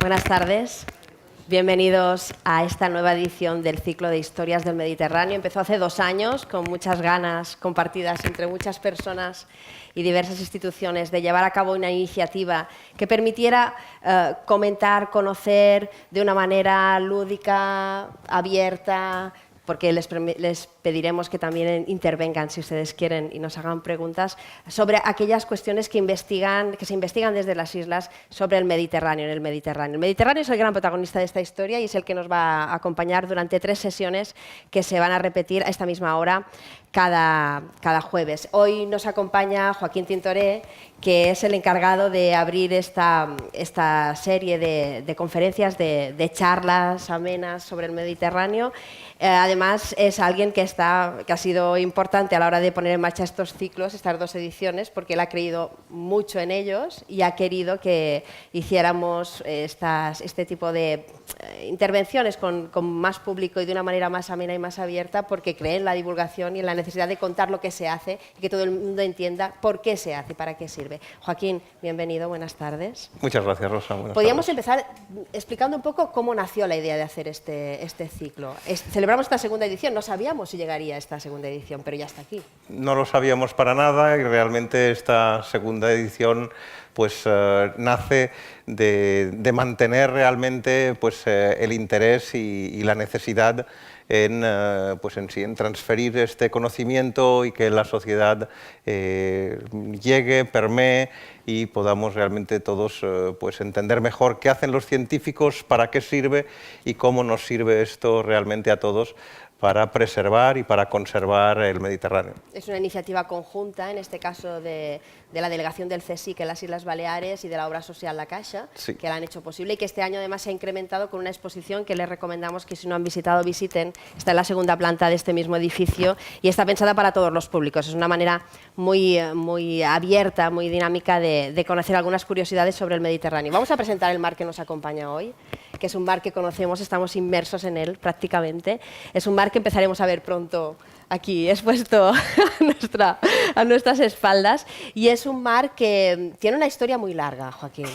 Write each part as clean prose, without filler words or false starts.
Buenas tardes. Bienvenidos a esta nueva edición del ciclo de historias del Mediterráneo. Empezó hace 2 años con muchas ganas compartidas entre muchas personas y diversas instituciones de llevar a cabo una iniciativa que permitiera comentar, conocer de una manera lúdica, abierta, porque les pediremos que también intervengan, si ustedes quieren, y nos hagan preguntas sobre aquellas cuestiones que se investigan desde las islas sobre el Mediterráneo, en el Mediterráneo. El Mediterráneo es el gran protagonista de esta historia y es el que nos va a acompañar durante 3 sesiones que se van a repetir a esta misma hora cada jueves. Hoy nos acompaña Joaquín Tintoré, que es el encargado de abrir esta serie de conferencias, de charlas amenas sobre el Mediterráneo. Además, es alguien que ha sido importante a la hora de poner en marcha estos ciclos, estas 2 ediciones, porque él ha creído mucho en ellos y ha querido que hiciéramos este tipo de intervenciones con más público y de una manera más amena y más abierta, porque cree en la divulgación y en la necesidad de contar lo que se hace y que todo el mundo entienda por qué se hace y para qué sirve. Joaquín, bienvenido, buenas tardes. Muchas gracias, Rosa. Podríamos empezar explicando un poco cómo nació la idea de hacer este ciclo. Celebramos esta segunda edición, no sabíamos si llegaría esta segunda edición, pero ya está aquí. No lo sabíamos para nada y realmente esta segunda edición pues nace de mantener realmente pues, el interés y la necesidad en transferir este conocimiento y que la sociedad llegue, permee y podamos realmente todos pues entender mejor qué hacen los científicos, para qué sirve y cómo nos sirve esto realmente a todos para preservar y para conservar el Mediterráneo. Es una iniciativa conjunta, en este caso de la delegación del CSIC en las Islas Baleares y de la obra social La Caixa, sí, que la han hecho posible y que este año además se ha incrementado con una exposición que les recomendamos que si no han visitado visiten. Está en la segunda planta de este mismo edificio y está pensada para todos los públicos. Es una manera muy abierta, muy dinámica de conocer algunas curiosidades sobre el Mediterráneo. Vamos a presentar el mar que nos acompaña hoy, que es un mar que conocemos, estamos inmersos en él prácticamente. Es un mar que empezaremos a ver pronto aquí expuesto a nuestras espaldas, y es un mar que tiene una historia muy larga, Joaquín.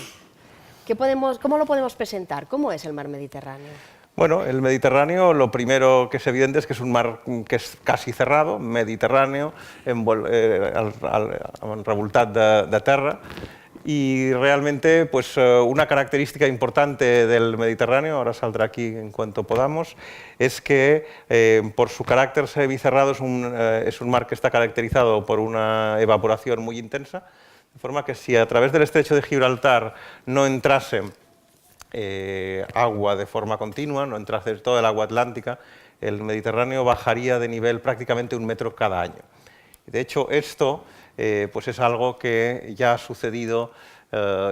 ¿Cómo lo podemos presentar? ¿Cómo es el mar Mediterráneo? Bueno, el Mediterráneo, lo primero que es evidente es que es un mar que es casi cerrado, Mediterráneo, revoltat de terra. Y realmente pues, una característica importante del Mediterráneo, ahora saldrá aquí en cuanto podamos, es que por su carácter semicerrado es un mar que está caracterizado por una evaporación muy intensa, de forma que si a través del estrecho de Gibraltar no entrase agua de forma continua, no entrase toda el agua atlántica, el Mediterráneo bajaría de nivel prácticamente 1 metro cada año. De hecho, esto pues es algo que ya ha sucedido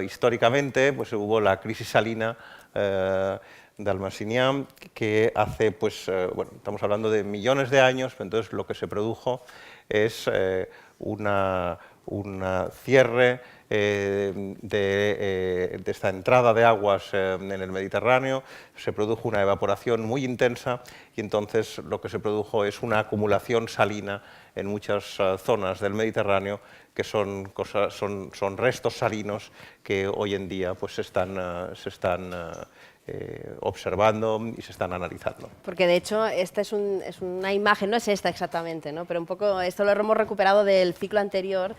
históricamente, pues hubo la crisis salina de Almacinía, que hace, pues, bueno, estamos hablando de millones de años, pero entonces lo que se produjo es una cierre de esta entrada de aguas en el Mediterráneo, se produjo una evaporación muy intensa y entonces lo que se produjo es una acumulación salina en muchas zonas del Mediterráneo, que son restos salinos que hoy en día pues, se están observando y se están analizando. Porque de hecho esta es una imagen, no es esta exactamente, ¿no? Pero un poco esto lo hemos recuperado del ciclo anterior,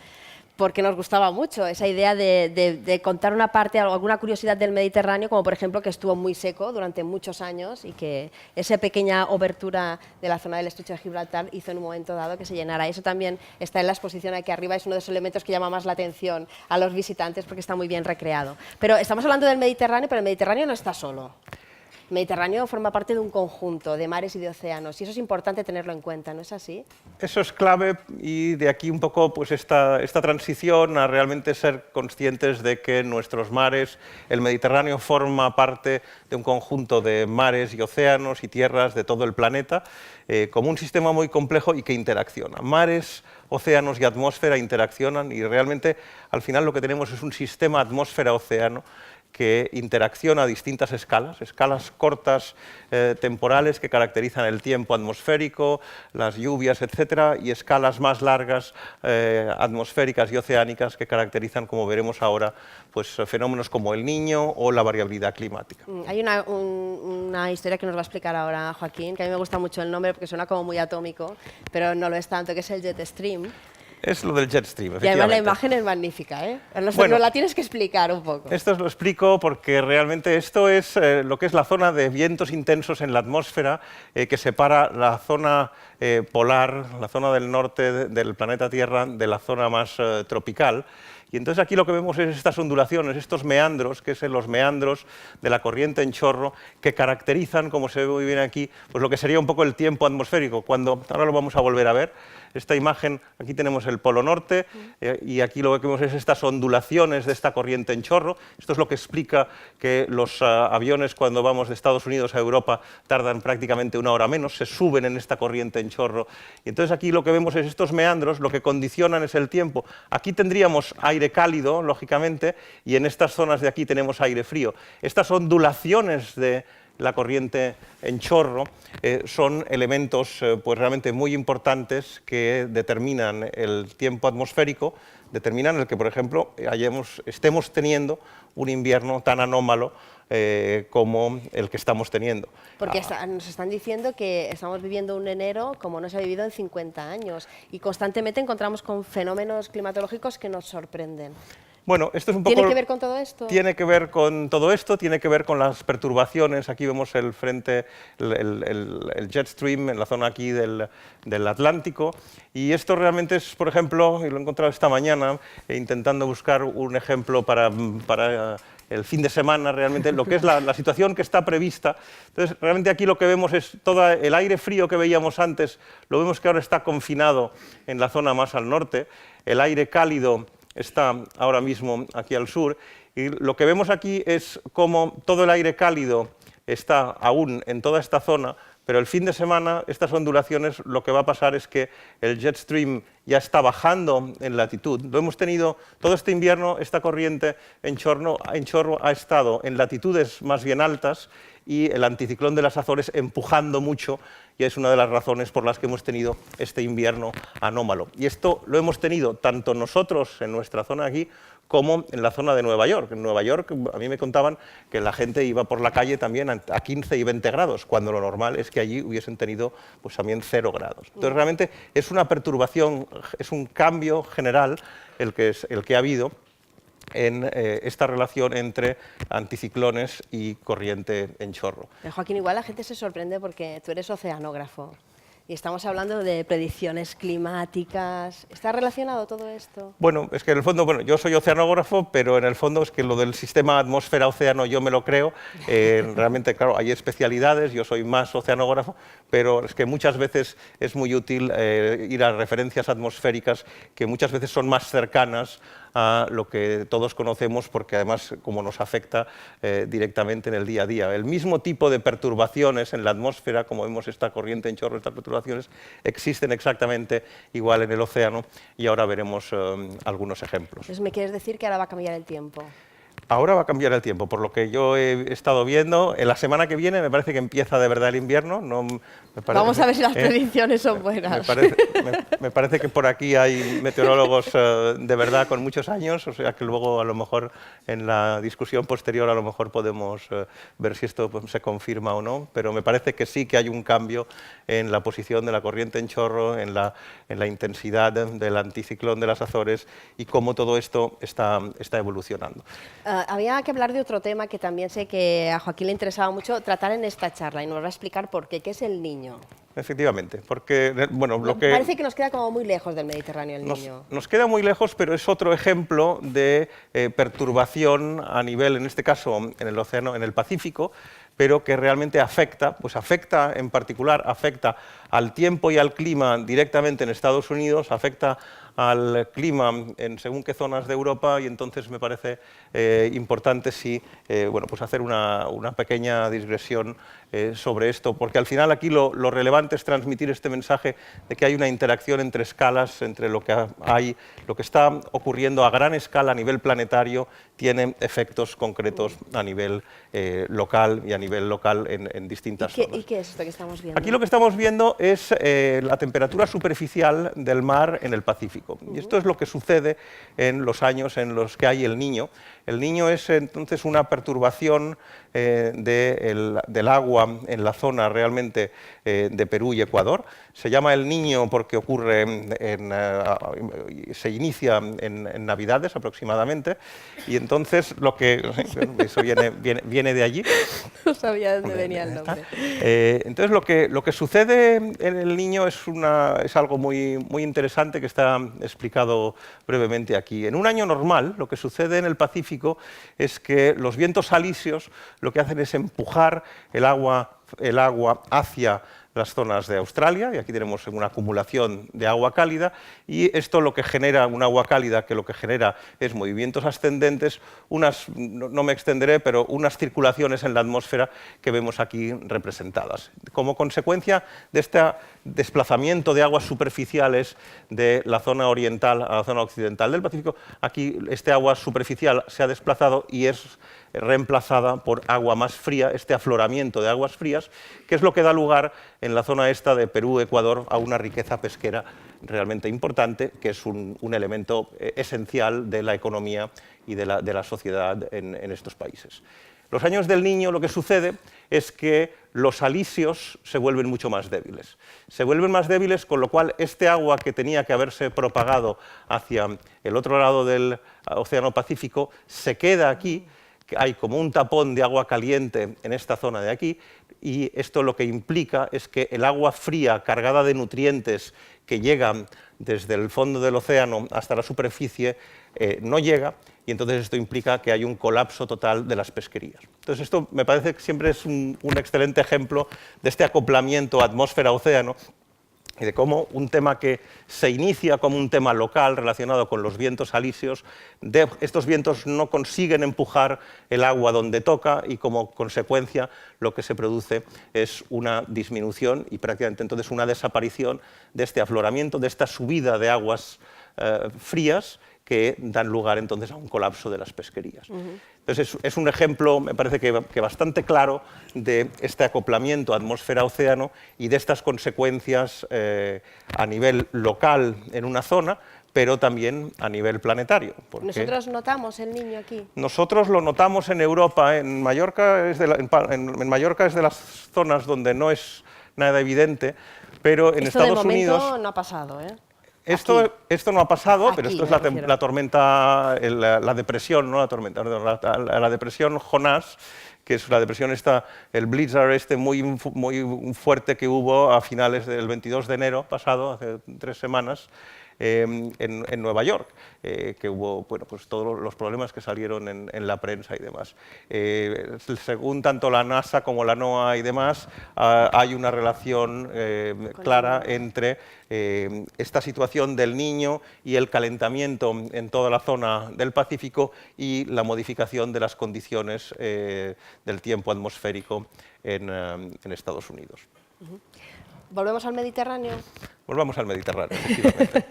porque nos gustaba mucho esa idea de contar una parte, alguna curiosidad del Mediterráneo, como por ejemplo que estuvo muy seco durante muchos años y que esa pequeña obertura de la zona del estrecho de Gibraltar hizo en un momento dado que se llenara. Eso también está en la exposición aquí arriba, es uno de los elementos que llama más la atención a los visitantes porque está muy bien recreado. Pero estamos hablando del Mediterráneo, pero el Mediterráneo no está solo. El Mediterráneo forma parte de un conjunto de mares y de océanos, y eso es importante tenerlo en cuenta, ¿no es así? Eso es clave, y de aquí un poco pues, esta transición a realmente ser conscientes de que nuestros mares, el Mediterráneo forma parte de un conjunto de mares y océanos y tierras de todo el planeta, como un sistema muy complejo y que interacciona. Mares, océanos y atmósfera interaccionan y realmente al final lo que tenemos es un sistema atmósfera-océano que interacciona a distintas escalas, escalas cortas temporales que caracterizan el tiempo atmosférico, las lluvias, etcétera, y escalas más largas atmosféricas y oceánicas que caracterizan, como veremos ahora, pues, fenómenos como el Niño o la variabilidad climática. Hay una historia que nos va a explicar ahora Joaquín, que a mí me gusta mucho el nombre porque suena como muy atómico, pero no lo es tanto, que es el jet stream. Es lo del jet stream, Y además efectivamente. la imagen es magnífica, ¿eh? Bueno, Nos la tienes que explicar un poco. Esto os lo explico porque realmente esto es lo que es la zona de vientos intensos en la atmósfera que separa la zona polar, la zona del norte del planeta Tierra, de la zona más tropical. Y entonces aquí lo que vemos es estas ondulaciones, estos meandros, que son los meandros de la corriente en chorro, que caracterizan, como se ve muy bien aquí, pues lo que sería un poco el tiempo atmosférico. Ahora lo vamos a volver a ver. Esta imagen, aquí tenemos el Polo Norte y aquí lo que vemos es estas ondulaciones de esta corriente en chorro. Esto es lo que explica que los aviones cuando vamos de Estados Unidos a Europa tardan prácticamente 1 hora menos, se suben en esta corriente en chorro. Y entonces aquí lo que vemos es estos meandros, lo que condicionan es el tiempo. Aquí tendríamos aire cálido, lógicamente, y en estas zonas de aquí tenemos aire frío. Estas ondulaciones de la corriente en chorro son elementos pues realmente muy importantes que determinan el tiempo atmosférico, determinan el que, por ejemplo, estemos teniendo un invierno tan anómalo como el que estamos teniendo. Porque nos están diciendo que estamos viviendo un enero como no se ha vivido en 50 años y constantemente encontramos con fenómenos climatológicos que nos sorprenden. Bueno, esto es un poco... ¿Tiene que ver con todo esto? Tiene que ver con todo esto, tiene que ver con las perturbaciones. Aquí vemos el jet stream en la zona aquí del Atlántico. Y esto realmente es, por ejemplo, y lo he encontrado esta mañana, intentando buscar un ejemplo para el fin de semana, realmente, lo que es la situación que está prevista. Entonces, realmente aquí lo que vemos es todo el aire frío que veíamos antes, lo vemos que ahora está confinado en la zona más al norte, el aire cálido está ahora mismo aquí al sur, y lo que vemos aquí es cómo todo el aire cálido está aún en toda esta zona, pero el fin de semana estas ondulaciones lo que va a pasar es que el jet stream ya está bajando en latitud. Lo hemos tenido todo este invierno, esta corriente en chorro ha estado en latitudes más bien altas y el anticiclón de las Azores empujando mucho, y es una de las razones por las que hemos tenido este invierno anómalo. Y esto lo hemos tenido tanto nosotros en nuestra zona aquí como en la zona de Nueva York. En Nueva York a mí me contaban que la gente iba por la calle también a 15 y 20 grados, cuando lo normal es que allí hubiesen tenido pues también 0 grados. Entonces realmente es una perturbación, es un cambio general el que ha habido en esta relación entre anticiclones y corriente en chorro. Joaquín, igual la gente se sorprende porque tú eres oceanógrafo y estamos hablando de predicciones climáticas. ¿Está relacionado todo esto? Bueno, es que en el fondo, bueno, yo soy oceanógrafo, pero en el fondo es que lo del sistema atmósfera-océano yo me lo creo. Realmente, claro, hay especialidades, yo soy más oceanógrafo, pero es que muchas veces es muy útil ir a referencias atmosféricas que muchas veces son más cercanas a lo que todos conocemos, porque además como nos afecta directamente en el día a día. El mismo tipo de perturbaciones en la atmósfera, como vemos esta corriente en chorro, estas perturbaciones, existen exactamente igual en el océano, y ahora veremos algunos ejemplos. Entonces, ¿me quieres decir que ahora va a cambiar el tiempo? Ahora va a cambiar el tiempo, por lo que yo he estado viendo. En la semana que viene me parece que empieza de verdad el invierno. Vamos a ver si las predicciones son buenas. Me parece que por aquí hay meteorólogos de verdad con muchos años, o sea que luego a lo mejor en la discusión posterior a lo mejor podemos ver si esto pues, se confirma o no, pero me parece que sí que hay un cambio en la posición de la corriente en chorro, en la intensidad del anticiclón de las Azores y cómo todo esto está evolucionando. Había que hablar de otro tema que también sé que a Joaquín le interesaba mucho tratar en esta charla, y nos va a explicar por qué. ¿Qué es el Niño? Efectivamente, porque bueno, parece que nos queda como muy lejos del Mediterráneo el Niño. Nos queda muy lejos, pero es otro ejemplo de perturbación a nivel, en este caso, en el océano, en el Pacífico, pero que realmente afecta en particular, afecta al tiempo y al clima directamente en Estados Unidos, afecta al clima en según qué zonas de Europa, y entonces me parece importante bueno, pues hacer una pequeña digresión sobre esto, porque al final aquí lo relevante es transmitir este mensaje de que hay una interacción entre escalas, entre lo que está ocurriendo a gran escala a nivel planetario tiene efectos concretos a nivel local y a nivel local en distintas zonas. ¿Y qué es esto que estamos viendo? Aquí lo que estamos viendo es la temperatura superficial del mar en el Pacífico. Y esto es lo que sucede en los años en los que hay el Niño. El Niño es entonces una perturbación del agua en la zona realmente de Perú y Ecuador. Se llama el Niño porque se inicia en Navidades aproximadamente, y entonces eso viene de allí. No sabía de dónde venía el nombre. Entonces lo que sucede en el Niño es algo muy interesante que está explicado brevemente aquí. En un año normal, lo que sucede en el Pacífico es que los vientos alisios lo que hacen es empujar el agua hacia las zonas de Australia, y aquí tenemos una acumulación de agua cálida, y esto lo que genera, un agua cálida que lo que genera es movimientos ascendentes, no me extenderé, pero unas circulaciones en la atmósfera que vemos aquí representadas. Como consecuencia de este desplazamiento de aguas superficiales de la zona oriental a la zona occidental del Pacífico, aquí este agua superficial se ha desplazado y es reemplazada por agua más fría, este afloramiento de aguas frías, que es lo que da lugar en la zona esta de Perú, Ecuador, a una riqueza pesquera realmente importante, que es un elemento esencial de la economía y de la sociedad en estos países. Los años del Niño lo que sucede es que los alisios se vuelven mucho más débiles. Se vuelven más débiles, con lo cual este agua que tenía que haberse propagado hacia el otro lado del Océano Pacífico se queda aquí. Hay como un tapón de agua caliente en esta zona de aquí, y esto lo que implica es que el agua fría cargada de nutrientes que llegan desde el fondo del océano hasta la superficie no llega, y entonces esto implica que hay un colapso total de las pesquerías. Entonces esto me parece que siempre es un excelente ejemplo de este acoplamiento atmósfera-océano, y de cómo un tema que se inicia como un tema local relacionado con los vientos alisios, estos vientos no consiguen empujar el agua donde toca, y como consecuencia lo que se produce es una disminución y prácticamente entonces una desaparición de este afloramiento, de esta subida de aguas frías, que dan lugar entonces a un colapso de las pesquerías. Entonces es un ejemplo, me parece que bastante claro, de este acoplamiento atmósfera-océano y de estas consecuencias a nivel local en una zona, pero también a nivel planetario. ¿Nosotros notamos el Niño aquí? Nosotros lo notamos en Europa. En Mallorca es de las zonas donde no es nada evidente, pero en Estados Unidos... Esto de momento no ha pasado, ¿eh? Esto no ha pasado, Aquí, pero esto es la tormenta, la depresión, no la tormenta, la depresión Jonás, que es la depresión el blizzard muy fuerte que hubo a finales del 22 de enero pasado, hace 3 semanas, en Nueva York, que hubo pues todos los problemas que salieron en la prensa y demás. Según tanto la NASA como la NOAA y demás, hay una relación clara entre esta situación del Niño y el calentamiento en toda la zona del Pacífico y la modificación de las condiciones del tiempo atmosférico en Estados Unidos. ¿Volvemos al Mediterráneo? Volvamos al Mediterráneo, efectivamente.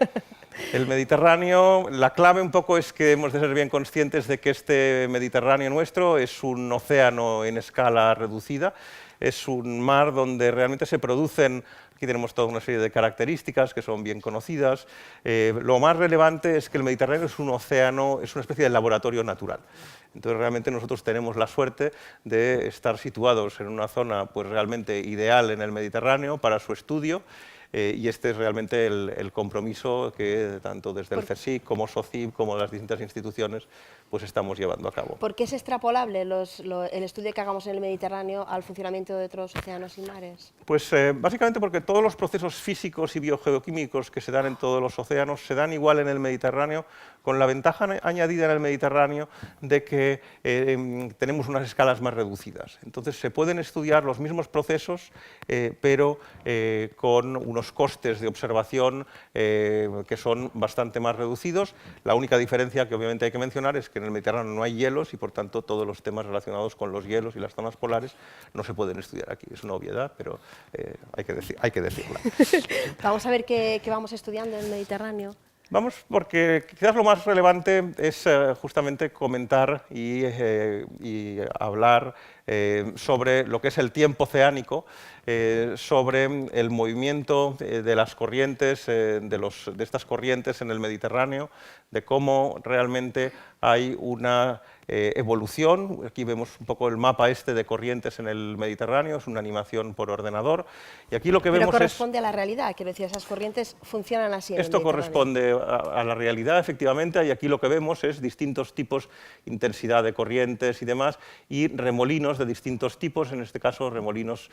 El Mediterráneo, la clave un poco es que hemos de ser bien conscientes de que este Mediterráneo nuestro es un océano en escala reducida, es un mar donde realmente se producen, aquí tenemos toda una serie de características que son bien conocidas. Lo más relevante es que el Mediterráneo es un océano, es una especie de laboratorio natural. Entonces realmente nosotros tenemos la suerte de estar situados en una zona pues realmente ideal en el Mediterráneo para su estudio. Y este es realmente el compromiso que tanto desde el CSIC como SOCIP como las distintas instituciones pues estamos llevando a cabo. ¿Por qué es extrapolable el estudio que hagamos en el Mediterráneo al funcionamiento de otros océanos y mares? Pues básicamente porque todos los procesos físicos y biogeoquímicos que se dan en todos los océanos se dan igual en el Mediterráneo, con la ventaja añadida en el Mediterráneo de que tenemos unas escalas más reducidas. Entonces se pueden estudiar los mismos procesos, pero con unos unos costes de observación que son bastante más reducidos. La única diferencia que obviamente hay que mencionar es que en el Mediterráneo no hay hielos y por tanto todos los temas relacionados con los hielos y las zonas polares no se pueden estudiar aquí. Es una obviedad, pero hay que decirla. Vamos a ver qué vamos estudiando en el Mediterráneo. Vamos, porque quizás lo más relevante es justamente comentar y hablar sobre lo que es el tiempo oceánico, sobre el movimiento de las corrientes, de estas corrientes en el Mediterráneo, de cómo realmente hay una evolución. Aquí vemos un poco el mapa de corrientes en el Mediterráneo, es una animación por ordenador, y aquí lo que vemos es... Pero corresponde a la realidad, quiero decir, esas corrientes funcionan así en el Esto corresponde a la realidad, efectivamente, y aquí lo que vemos es distintos tipos, intensidad de corrientes y demás, y remolinos de distintos tipos, en este caso remolinos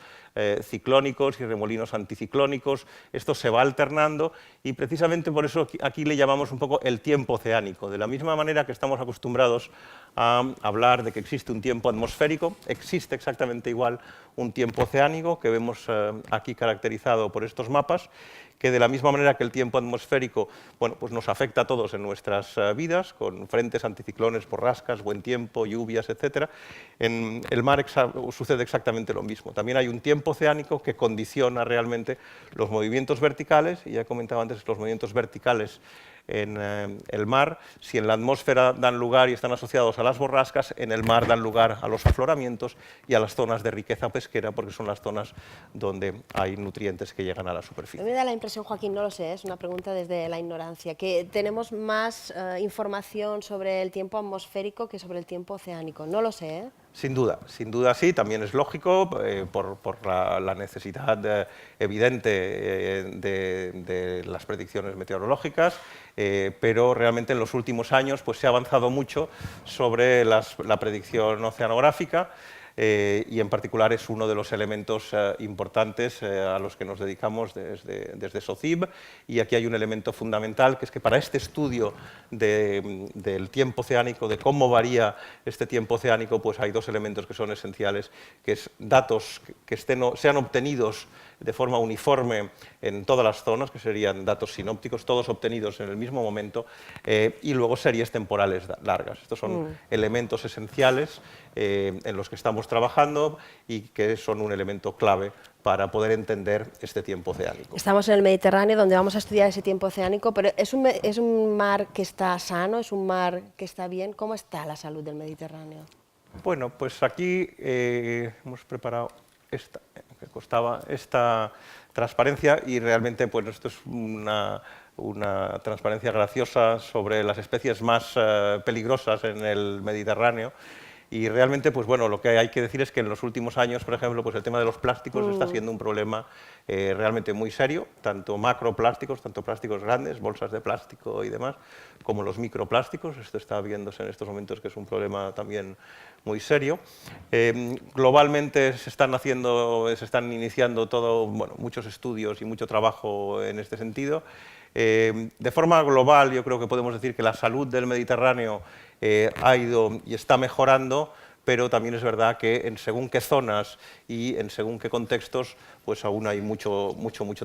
ciclónicos y remolinos anticiclónicos. Esto se va alternando y precisamente por eso aquí le llamamos un poco el tiempo oceánico. De la misma manera que estamos acostumbrados a hablar de que existe un tiempo atmosférico, existe exactamente igual un tiempo oceánico que vemos aquí caracterizado por estos mapas, que de la misma manera que el tiempo atmosférico, bueno, pues nos afecta a todos en nuestras vidas, con frentes, anticiclones, borrascas, buen tiempo, lluvias, etc. En el mar sucede exactamente lo mismo. También hay un tiempo oceánico que condiciona realmente los movimientos verticales, y ya he comentado antes los movimientos verticales en el mar. Si en la atmósfera dan lugar y están asociados a las borrascas, en el mar dan lugar a los afloramientos y a las zonas de riqueza pesquera, porque son las zonas donde hay nutrientes que llegan a la superficie. A mí me da la impresión, Joaquín, no lo sé, es una pregunta desde la ignorancia, que tenemos más información sobre el tiempo atmosférico que sobre el tiempo oceánico. No lo sé, ¿eh? Sin duda sí, también es lógico por la necesidad evidente de las predicciones meteorológicas, pero realmente en los últimos años pues, se ha avanzado mucho sobre la predicción oceanográfica. Y en particular es uno de los elementos importantes a los que nos dedicamos desde SOCIB, y aquí hay un elemento fundamental, que es que para este estudio del tiempo oceánico, de cómo varía este tiempo oceánico, pues hay dos elementos que son esenciales, que es datos que sean obtenidos de forma uniforme en todas las zonas, que serían datos sinópticos, todos obtenidos en el mismo momento, y luego series temporales largas. Estos son elementos esenciales en los que estamos trabajando y que son un elemento clave para poder entender este tiempo oceánico. Estamos en el Mediterráneo, donde vamos a estudiar ese tiempo oceánico, pero ¿es un mar que está sano, es un mar que está bien? ¿Cómo está la salud del Mediterráneo? Bueno, pues aquí hemos preparado esta transparencia, y realmente pues esto es una transparencia graciosa sobre las especies más peligrosas en el Mediterráneo. Y realmente, pues bueno, lo que hay que decir es que en los últimos años, por ejemplo, pues el tema de los plásticos está siendo un problema realmente muy serio, tanto macroplásticos, tanto plásticos grandes, bolsas de plástico y demás, como los microplásticos. Esto está viéndose en estos momentos que es un problema también muy serio. Globalmente se están iniciando muchos estudios y mucho trabajo en este sentido. De forma global, yo creo que podemos decir que la salud del Mediterráneo ha ido y está mejorando, pero también es verdad que en según qué zonas y en según qué contextos, pues aún hay mucho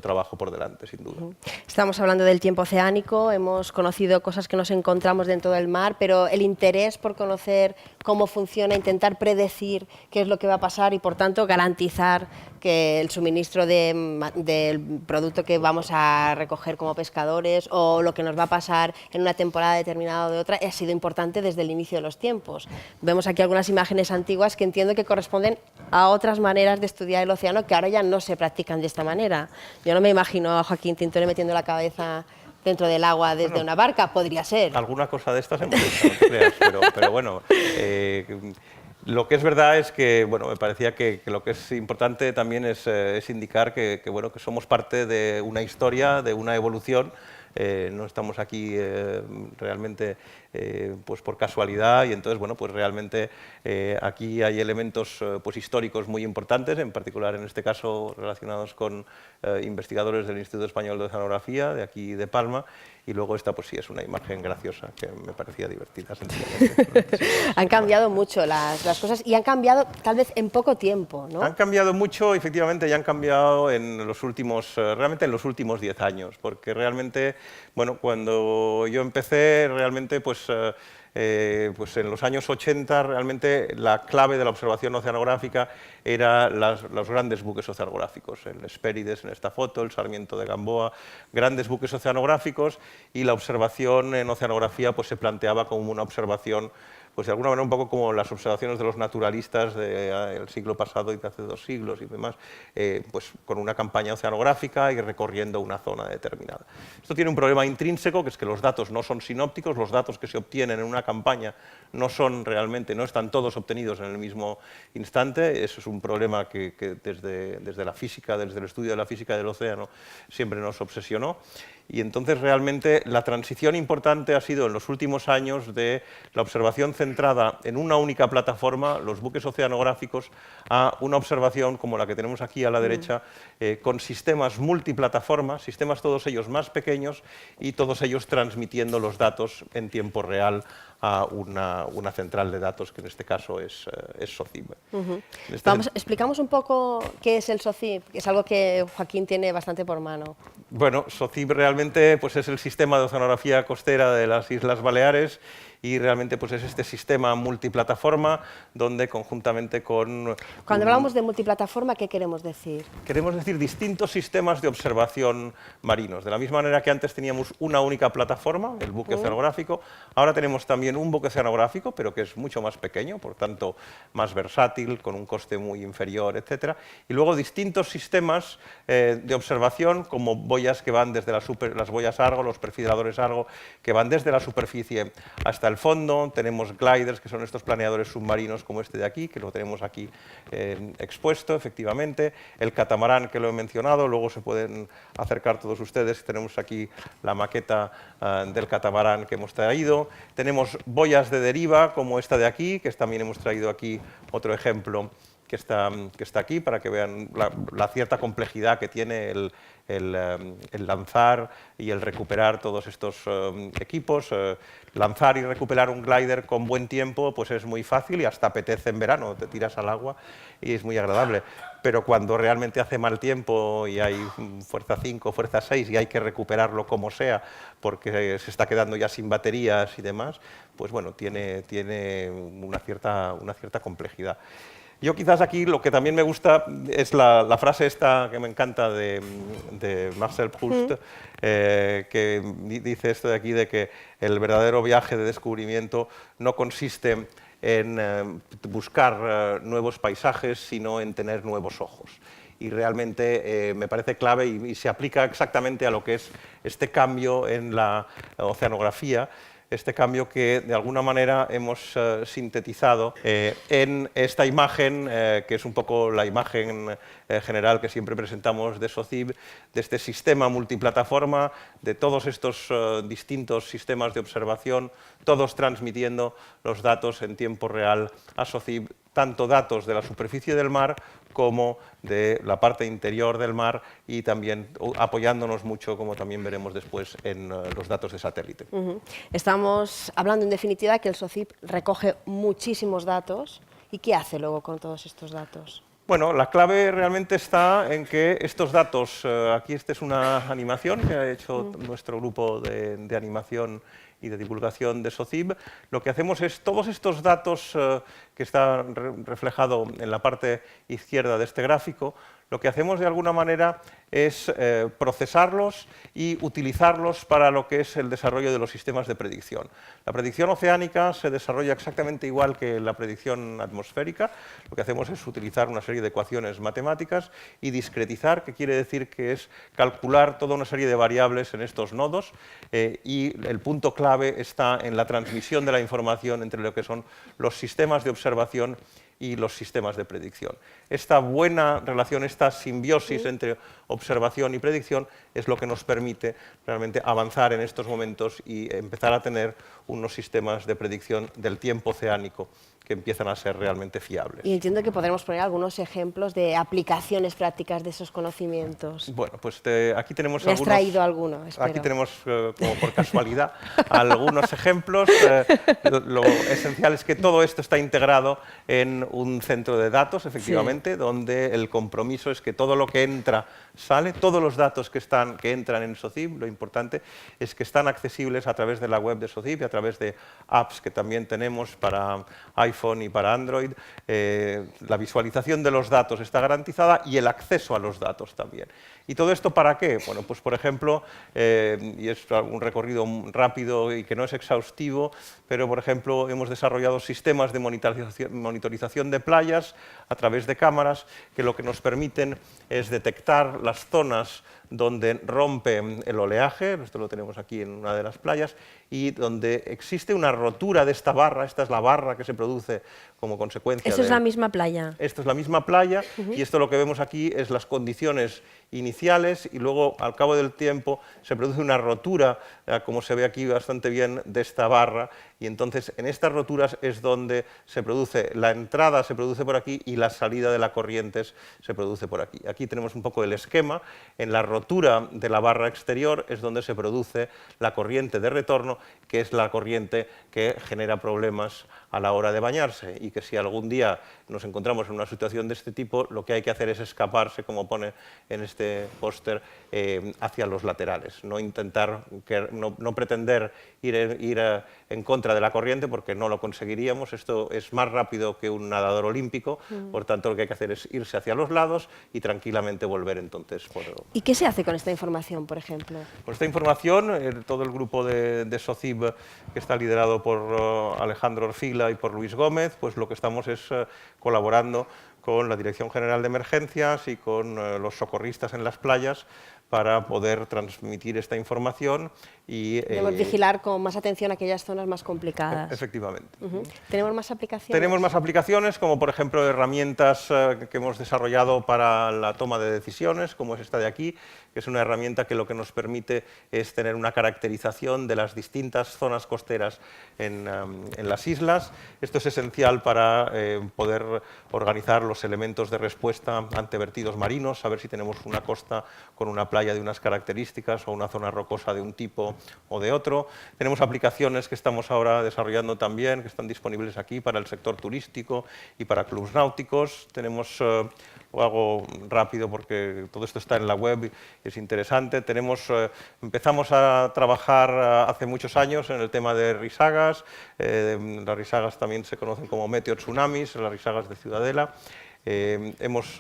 trabajo por delante, sin duda. Estamos hablando del tiempo oceánico, hemos conocido cosas que nos encontramos dentro del mar, pero el interés por conocer cómo funciona, intentar predecir qué es lo que va a pasar y, por tanto, garantizar que el suministro del producto que vamos a recoger como pescadores o lo que nos va a pasar en una temporada determinada o de otra ha sido importante desde el inicio de los tiempos. Vemos aquí algunas imágenes antiguas que entiendo que corresponden a otras maneras de estudiar el océano que ahora ya no se practican de esta manera. Yo no me imagino a Joaquín Tintoré metiendo la cabeza dentro del agua desde una barca, podría ser. Alguna cosa de estas hemos hecho, no te creas, pero bueno, lo que es verdad es que, bueno, me parecía que lo que es importante también es indicar que somos parte de una historia, de una evolución no estamos aquí realmente pues por casualidad, y entonces, bueno, pues realmente aquí hay elementos pues históricos muy importantes, en particular en este caso relacionados con investigadores del Instituto Español de Oceanografía, de aquí de Palma, y luego esta pues sí es una imagen graciosa que me parecía divertida, sencillamente. Han cambiado mucho las cosas y han cambiado tal vez en poco tiempo, ¿no? Han cambiado mucho, efectivamente, y han cambiado en los últimos, realmente en los últimos 10 años, porque realmente, bueno, cuando yo empecé, realmente, pues en los años 80, realmente la clave de la observación oceanográfica era los grandes buques oceanográficos, el Hespérides en esta foto, el Sarmiento de Gamboa, grandes buques oceanográficos, y la observación en oceanografía pues se planteaba como una observación, pues de alguna manera un poco como las observaciones de los naturalistas del siglo pasado y de hace 2 siglos y demás, pues con una campaña oceanográfica y recorriendo una zona determinada. Esto tiene un problema intrínseco, que es que los datos no son sinópticos, los datos que se obtienen en una campaña no son realmente, no están todos obtenidos en el mismo instante. Eso es un problema que desde la física, desde el estudio de la física del océano, siempre nos obsesionó. Y entonces realmente la transición importante ha sido en los últimos años de la observación centrada en una única plataforma, los buques oceanográficos, a una observación como la que tenemos aquí a la derecha, con sistemas multiplataforma, sistemas todos ellos más pequeños y todos ellos transmitiendo los datos en tiempo real a una central de datos, que en este caso es SOCIB. Explicamos un poco qué es el SOCIB, que es algo que Joaquín tiene bastante por mano. Bueno, SOCIB realmente pues, es el sistema de oceanografía costera de las Islas Baleares, y realmente pues, es este sistema multiplataforma donde conjuntamente con... Cuando hablamos de multiplataforma, ¿qué queremos decir? Queremos decir distintos sistemas de observación marinos. De la misma manera que antes teníamos una única plataforma, el buque oceanográfico, ahora tenemos también un buque oceanográfico, pero que es mucho más pequeño, por tanto más versátil, con un coste muy inferior, etc. Y luego distintos sistemas de observación, como boyas que van desde las boyas Argo, los perfiladores Argo, que van desde la superficie hasta el fondo. Tenemos gliders, que son estos planeadores submarinos como este de aquí, que lo tenemos aquí expuesto, efectivamente. El catamarán, que lo he mencionado, luego se pueden acercar todos ustedes. Tenemos aquí la maqueta del catamarán que hemos traído. Tenemos boyas de deriva, como esta de aquí, que también hemos traído aquí otro ejemplo que está aquí, para que vean la cierta complejidad que tiene el lanzar y el recuperar todos estos equipos. Lanzar y recuperar un glider con buen tiempo pues es muy fácil y hasta apetece en verano, te tiras al agua y es muy agradable. Pero cuando realmente hace mal tiempo y hay fuerza 5, fuerza 6 y hay que recuperarlo como sea porque se está quedando ya sin baterías y demás, pues bueno, tiene una cierta complejidad. Yo quizás aquí lo que también me gusta es la frase esta que me encanta de Marcel Proust, que dice esto de aquí, de que el verdadero viaje de descubrimiento no consiste en buscar nuevos paisajes, sino en tener nuevos ojos. Y realmente me parece clave y se aplica exactamente a lo que es este cambio en la oceanografía, este cambio que de alguna manera hemos sintetizado en esta imagen, que es un poco la imagen general que siempre presentamos de SOCIB, de este sistema multiplataforma, de todos estos distintos sistemas de observación, todos transmitiendo los datos en tiempo real a SOCIB, tanto datos de la superficie del mar como de la parte interior del mar, y también apoyándonos mucho, como también veremos después, en los datos de satélite. Estamos hablando en definitiva que el SOCIB recoge muchísimos datos. ¿Y qué hace luego con todos estos datos? Bueno, la clave realmente está en que estos datos, aquí esta es una animación que ha hecho nuestro grupo de animación y de divulgación de SOCIB. Lo que hacemos es todos estos datos que están reflejados en la parte izquierda de este gráfico, lo que hacemos de alguna manera es procesarlos y utilizarlos para lo que es el desarrollo de los sistemas de predicción. La predicción oceánica se desarrolla exactamente igual que la predicción atmosférica. Lo que hacemos es utilizar una serie de ecuaciones matemáticas y discretizar, que quiere decir que es calcular toda una serie de variables en estos nodos, y el punto clave está en la transmisión de la información entre lo que son los sistemas de observación y los sistemas de predicción. Esta buena relación, esta simbiosis entre observación y predicción es lo que nos permite realmente avanzar en estos momentos y empezar a tener unos sistemas de predicción del tiempo oceánico que empiezan a ser realmente fiables. Y entiendo que podremos poner algunos ejemplos de aplicaciones prácticas de esos conocimientos. Bueno, pues aquí tenemos Me has algunos... traído alguno, espero. Aquí tenemos, como por casualidad, algunos ejemplos. Lo esencial es que todo esto está integrado en un centro de datos, efectivamente, donde el compromiso es que todo lo que entra sale, todos los datos que entran en SOCIP, lo importante es que están accesibles a través de la web de SOCIP y a través de apps que también tenemos para iPhone y para Android. La visualización de los datos está garantizada y el acceso a los datos también. ¿Y todo esto para qué? Bueno, pues por ejemplo, y es un recorrido rápido y que no es exhaustivo, pero por ejemplo hemos desarrollado sistemas de monitorización de playas a través de cámaras que lo que nos permiten es detectar las zonas donde rompe el oleaje, esto lo tenemos aquí en una de las playas, y donde existe una rotura de esta barra, esta es la barra que se produce como consecuencia ¿Eso es la misma playa? Esto es la misma playa y esto lo que vemos aquí es las condiciones iniciales y luego al cabo del tiempo se produce una rotura, como se ve aquí bastante bien, de esta barra y entonces en estas roturas es donde se produce, la entrada se produce por aquí y la salida de la corriente se produce por aquí. Aquí tenemos un poco el esquema, en la rotura de la barra exterior es donde se produce la corriente de retorno, que es la corriente que genera problemas a la hora de bañarse y que si algún día nos encontramos en una situación de este tipo, lo que hay que hacer es escaparse, como pone en este póster, hacia los laterales, no intentar, no pretender ir en contra de la corriente porque no lo conseguiríamos, esto es más rápido que un nadador olímpico, por tanto lo que hay que hacer es irse hacia los lados y tranquilamente volver entonces. ¿Y qué se hace con esta información, por ejemplo? Con esta información, todo el grupo de SOCIP, que está liderado por Alejandro Orfila y por Luis Gómez, pues lo que estamos es colaborando con la Dirección General de Emergencias y con los socorristas en las playas para poder transmitir esta información y debemos vigilar con más atención aquellas zonas más complicadas. Efectivamente. ¿Tenemos más aplicaciones? Tenemos más aplicaciones, como por ejemplo herramientas que hemos desarrollado para la toma de decisiones, como es esta de aquí, que es una herramienta que lo que nos permite es tener una caracterización de las distintas zonas costeras en las islas. Esto es esencial para poder organizar los elementos de respuesta ante vertidos marinos, saber si tenemos una costa con una playa de unas características o una zona rocosa de un tipo o de otro. Tenemos aplicaciones que estamos ahora desarrollando también, que están disponibles aquí para el sector turístico y para clubs náuticos. Tenemos, lo hago rápido porque todo esto está en la web y es interesante. Empezamos a trabajar hace muchos años en el tema de risagas. Las risagas también se conocen como meteotsunamis, las risagas de Ciudadela. Hemos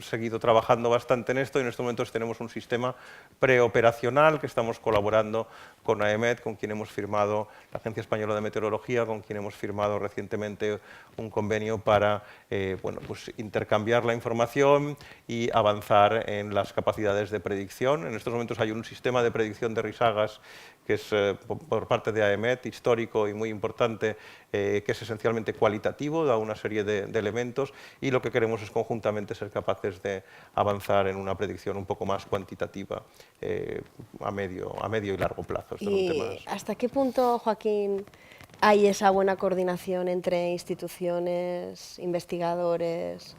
seguido trabajando bastante en esto y en estos momentos tenemos un sistema preoperacional que estamos colaborando con AEMET, con quien hemos firmado, la Agencia Española de Meteorología, con quien hemos firmado recientemente un convenio para pues intercambiar la información y avanzar en las capacidades de predicción. En estos momentos hay un sistema de predicción de risagas que es por parte de AEMET, histórico y muy importante, que es esencialmente cualitativo, da una serie de elementos y lo que queremos es conjuntamente ser capaces de avanzar en una predicción un poco más cuantitativa a medio y largo plazo. ¿Y hasta qué punto, Joaquín, hay esa buena coordinación entre instituciones, investigadores,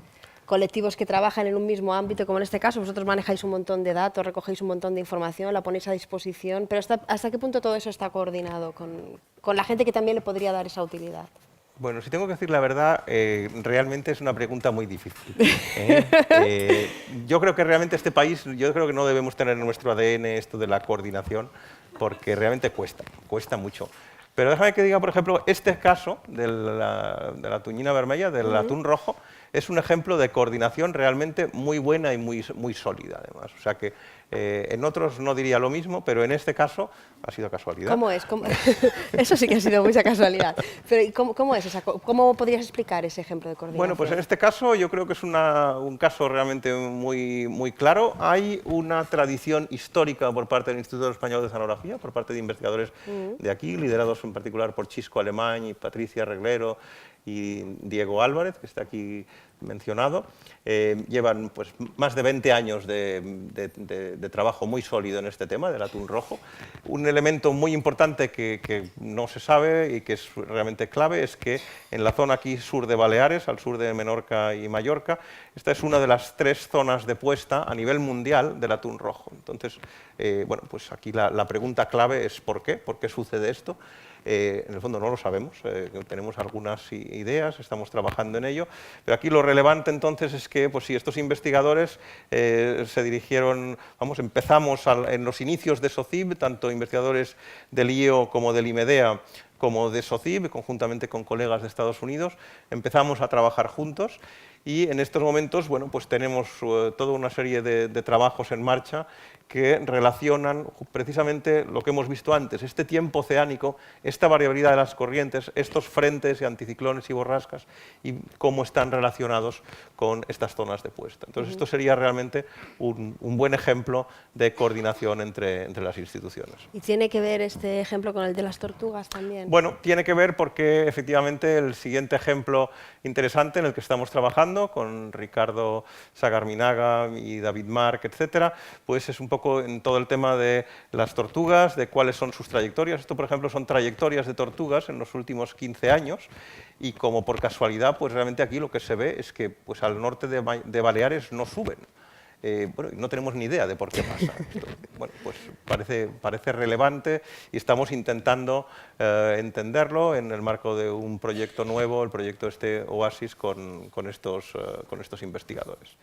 colectivos que trabajan en un mismo ámbito, como en este caso? Vosotros manejáis un montón de datos, recogéis un montón de información, la ponéis a disposición, pero ¿hasta qué punto todo eso está coordinado con la gente que también le podría dar esa utilidad? Bueno, si tengo que decir la verdad, realmente es una pregunta muy difícil. Yo creo que realmente este país, yo creo que no debemos tener en nuestro ADN esto de la coordinación, porque realmente cuesta mucho. Pero déjame que diga, por ejemplo, este caso de la tuñina vermella, del atún rojo, es un ejemplo de coordinación realmente muy buena y muy sólida, además. O sea que en otros no diría lo mismo, pero en este caso ha sido casualidad. ¿Cómo es? Eso sí que ha sido mucha casualidad. Pero ¿cómo es cómo podrías explicar ese ejemplo de coordinación? Bueno, pues en este caso yo creo que es un caso realmente muy claro. Hay una tradición histórica por parte del Instituto Español de Oceanografía, por parte de investigadores de aquí, liderados en particular por Chisco Alemany y Patricia Reglero, y Diego Álvarez, que está aquí mencionado. Llevan pues, más de 20 años de trabajo muy sólido en este tema del atún rojo. Un elemento muy importante que no se sabe y que es realmente clave es que en la zona aquí sur de Baleares, al sur de Menorca y Mallorca, esta es una de las 3 zonas de puesta a nivel mundial del atún rojo. Entonces, bueno, pues aquí la pregunta clave es ¿por qué? ¿Por qué sucede esto? En el fondo no lo sabemos, tenemos algunas ideas, estamos trabajando en ello, pero aquí lo relevante entonces es que pues, si estos investigadores se dirigieron, empezamos en los inicios de SOCIB, tanto investigadores del IEO como del IMEDEA, como de SOCIB, conjuntamente con colegas de Estados Unidos, empezamos a trabajar juntos y en estos momentos bueno, pues tenemos toda una serie de trabajos en marcha que relacionan precisamente lo que hemos visto antes, este tiempo oceánico, esta variabilidad de las corrientes, estos frentes y anticiclones y borrascas y cómo están relacionados con estas zonas de puesta. Entonces esto sería realmente un buen ejemplo de coordinación entre las instituciones. ¿Y tiene que ver este ejemplo con el de las tortugas también? Bueno, tiene que ver porque efectivamente el siguiente ejemplo interesante en el que estamos trabajando con Ricardo Sagarminaga y David Marc, etcétera, pues es un poco en todo el tema de las tortugas, de cuáles son sus trayectorias. Esto, por ejemplo, son trayectorias de tortugas en los últimos 15 años y como por casualidad, pues realmente aquí lo que se ve es que pues, al norte de Baleares no suben. Bueno, no tenemos ni idea de por qué pasa esto. Bueno, pues parece relevante y estamos intentando entenderlo en el marco de un proyecto nuevo, el proyecto Oasis, con estos investigadores.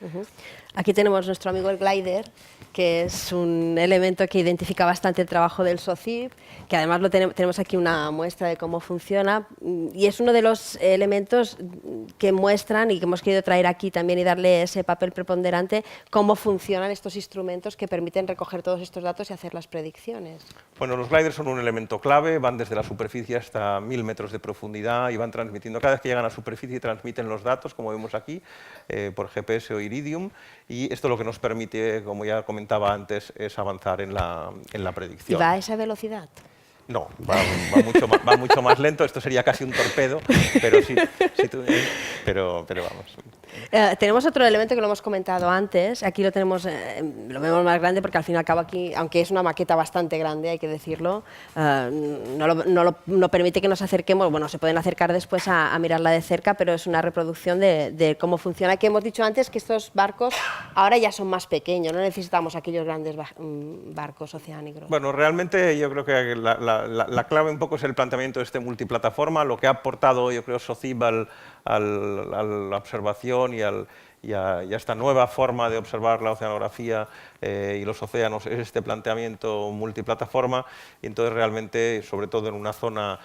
Aquí tenemos nuestro amigo el glider, que es un elemento que identifica bastante el trabajo del SOCIB, que además tenemos aquí una muestra de cómo funciona y es uno de los elementos que muestran y que hemos querido traer aquí también y darle ese papel preponderante, cómo funcionan estos instrumentos que permiten recoger todos estos datos y hacer las predicciones. Bueno, los gliders son un elemento clave, van desde la superficie hasta 1000 metros de profundidad y van transmitiendo, cada vez que llegan a la superficie transmiten los datos, como vemos aquí, por GPS o Iridium, y esto lo que nos permite, como ya comentaba antes, es avanzar en la predicción. ¿Y va a esa velocidad? No, va mucho más lento, esto sería casi un torpedo, pero sí, pero vamos. Tenemos otro elemento que lo hemos comentado antes, aquí lo vemos más grande porque al fin y al cabo aquí, aunque es una maqueta bastante grande, hay que decirlo, no permite que nos acerquemos, bueno, se pueden acercar después a mirarla de cerca, pero es una reproducción de cómo funciona, que hemos dicho antes que estos barcos ahora ya son más pequeños, no necesitamos aquellos grandes barcos oceánicos. Bueno, realmente yo creo que la clave un poco es el planteamiento de este multiplataforma, lo que ha aportado yo creo SOCIB a la observación y a esta nueva forma de observar la oceanografía y los océanos es este planteamiento multiplataforma y entonces realmente, sobre todo en una zona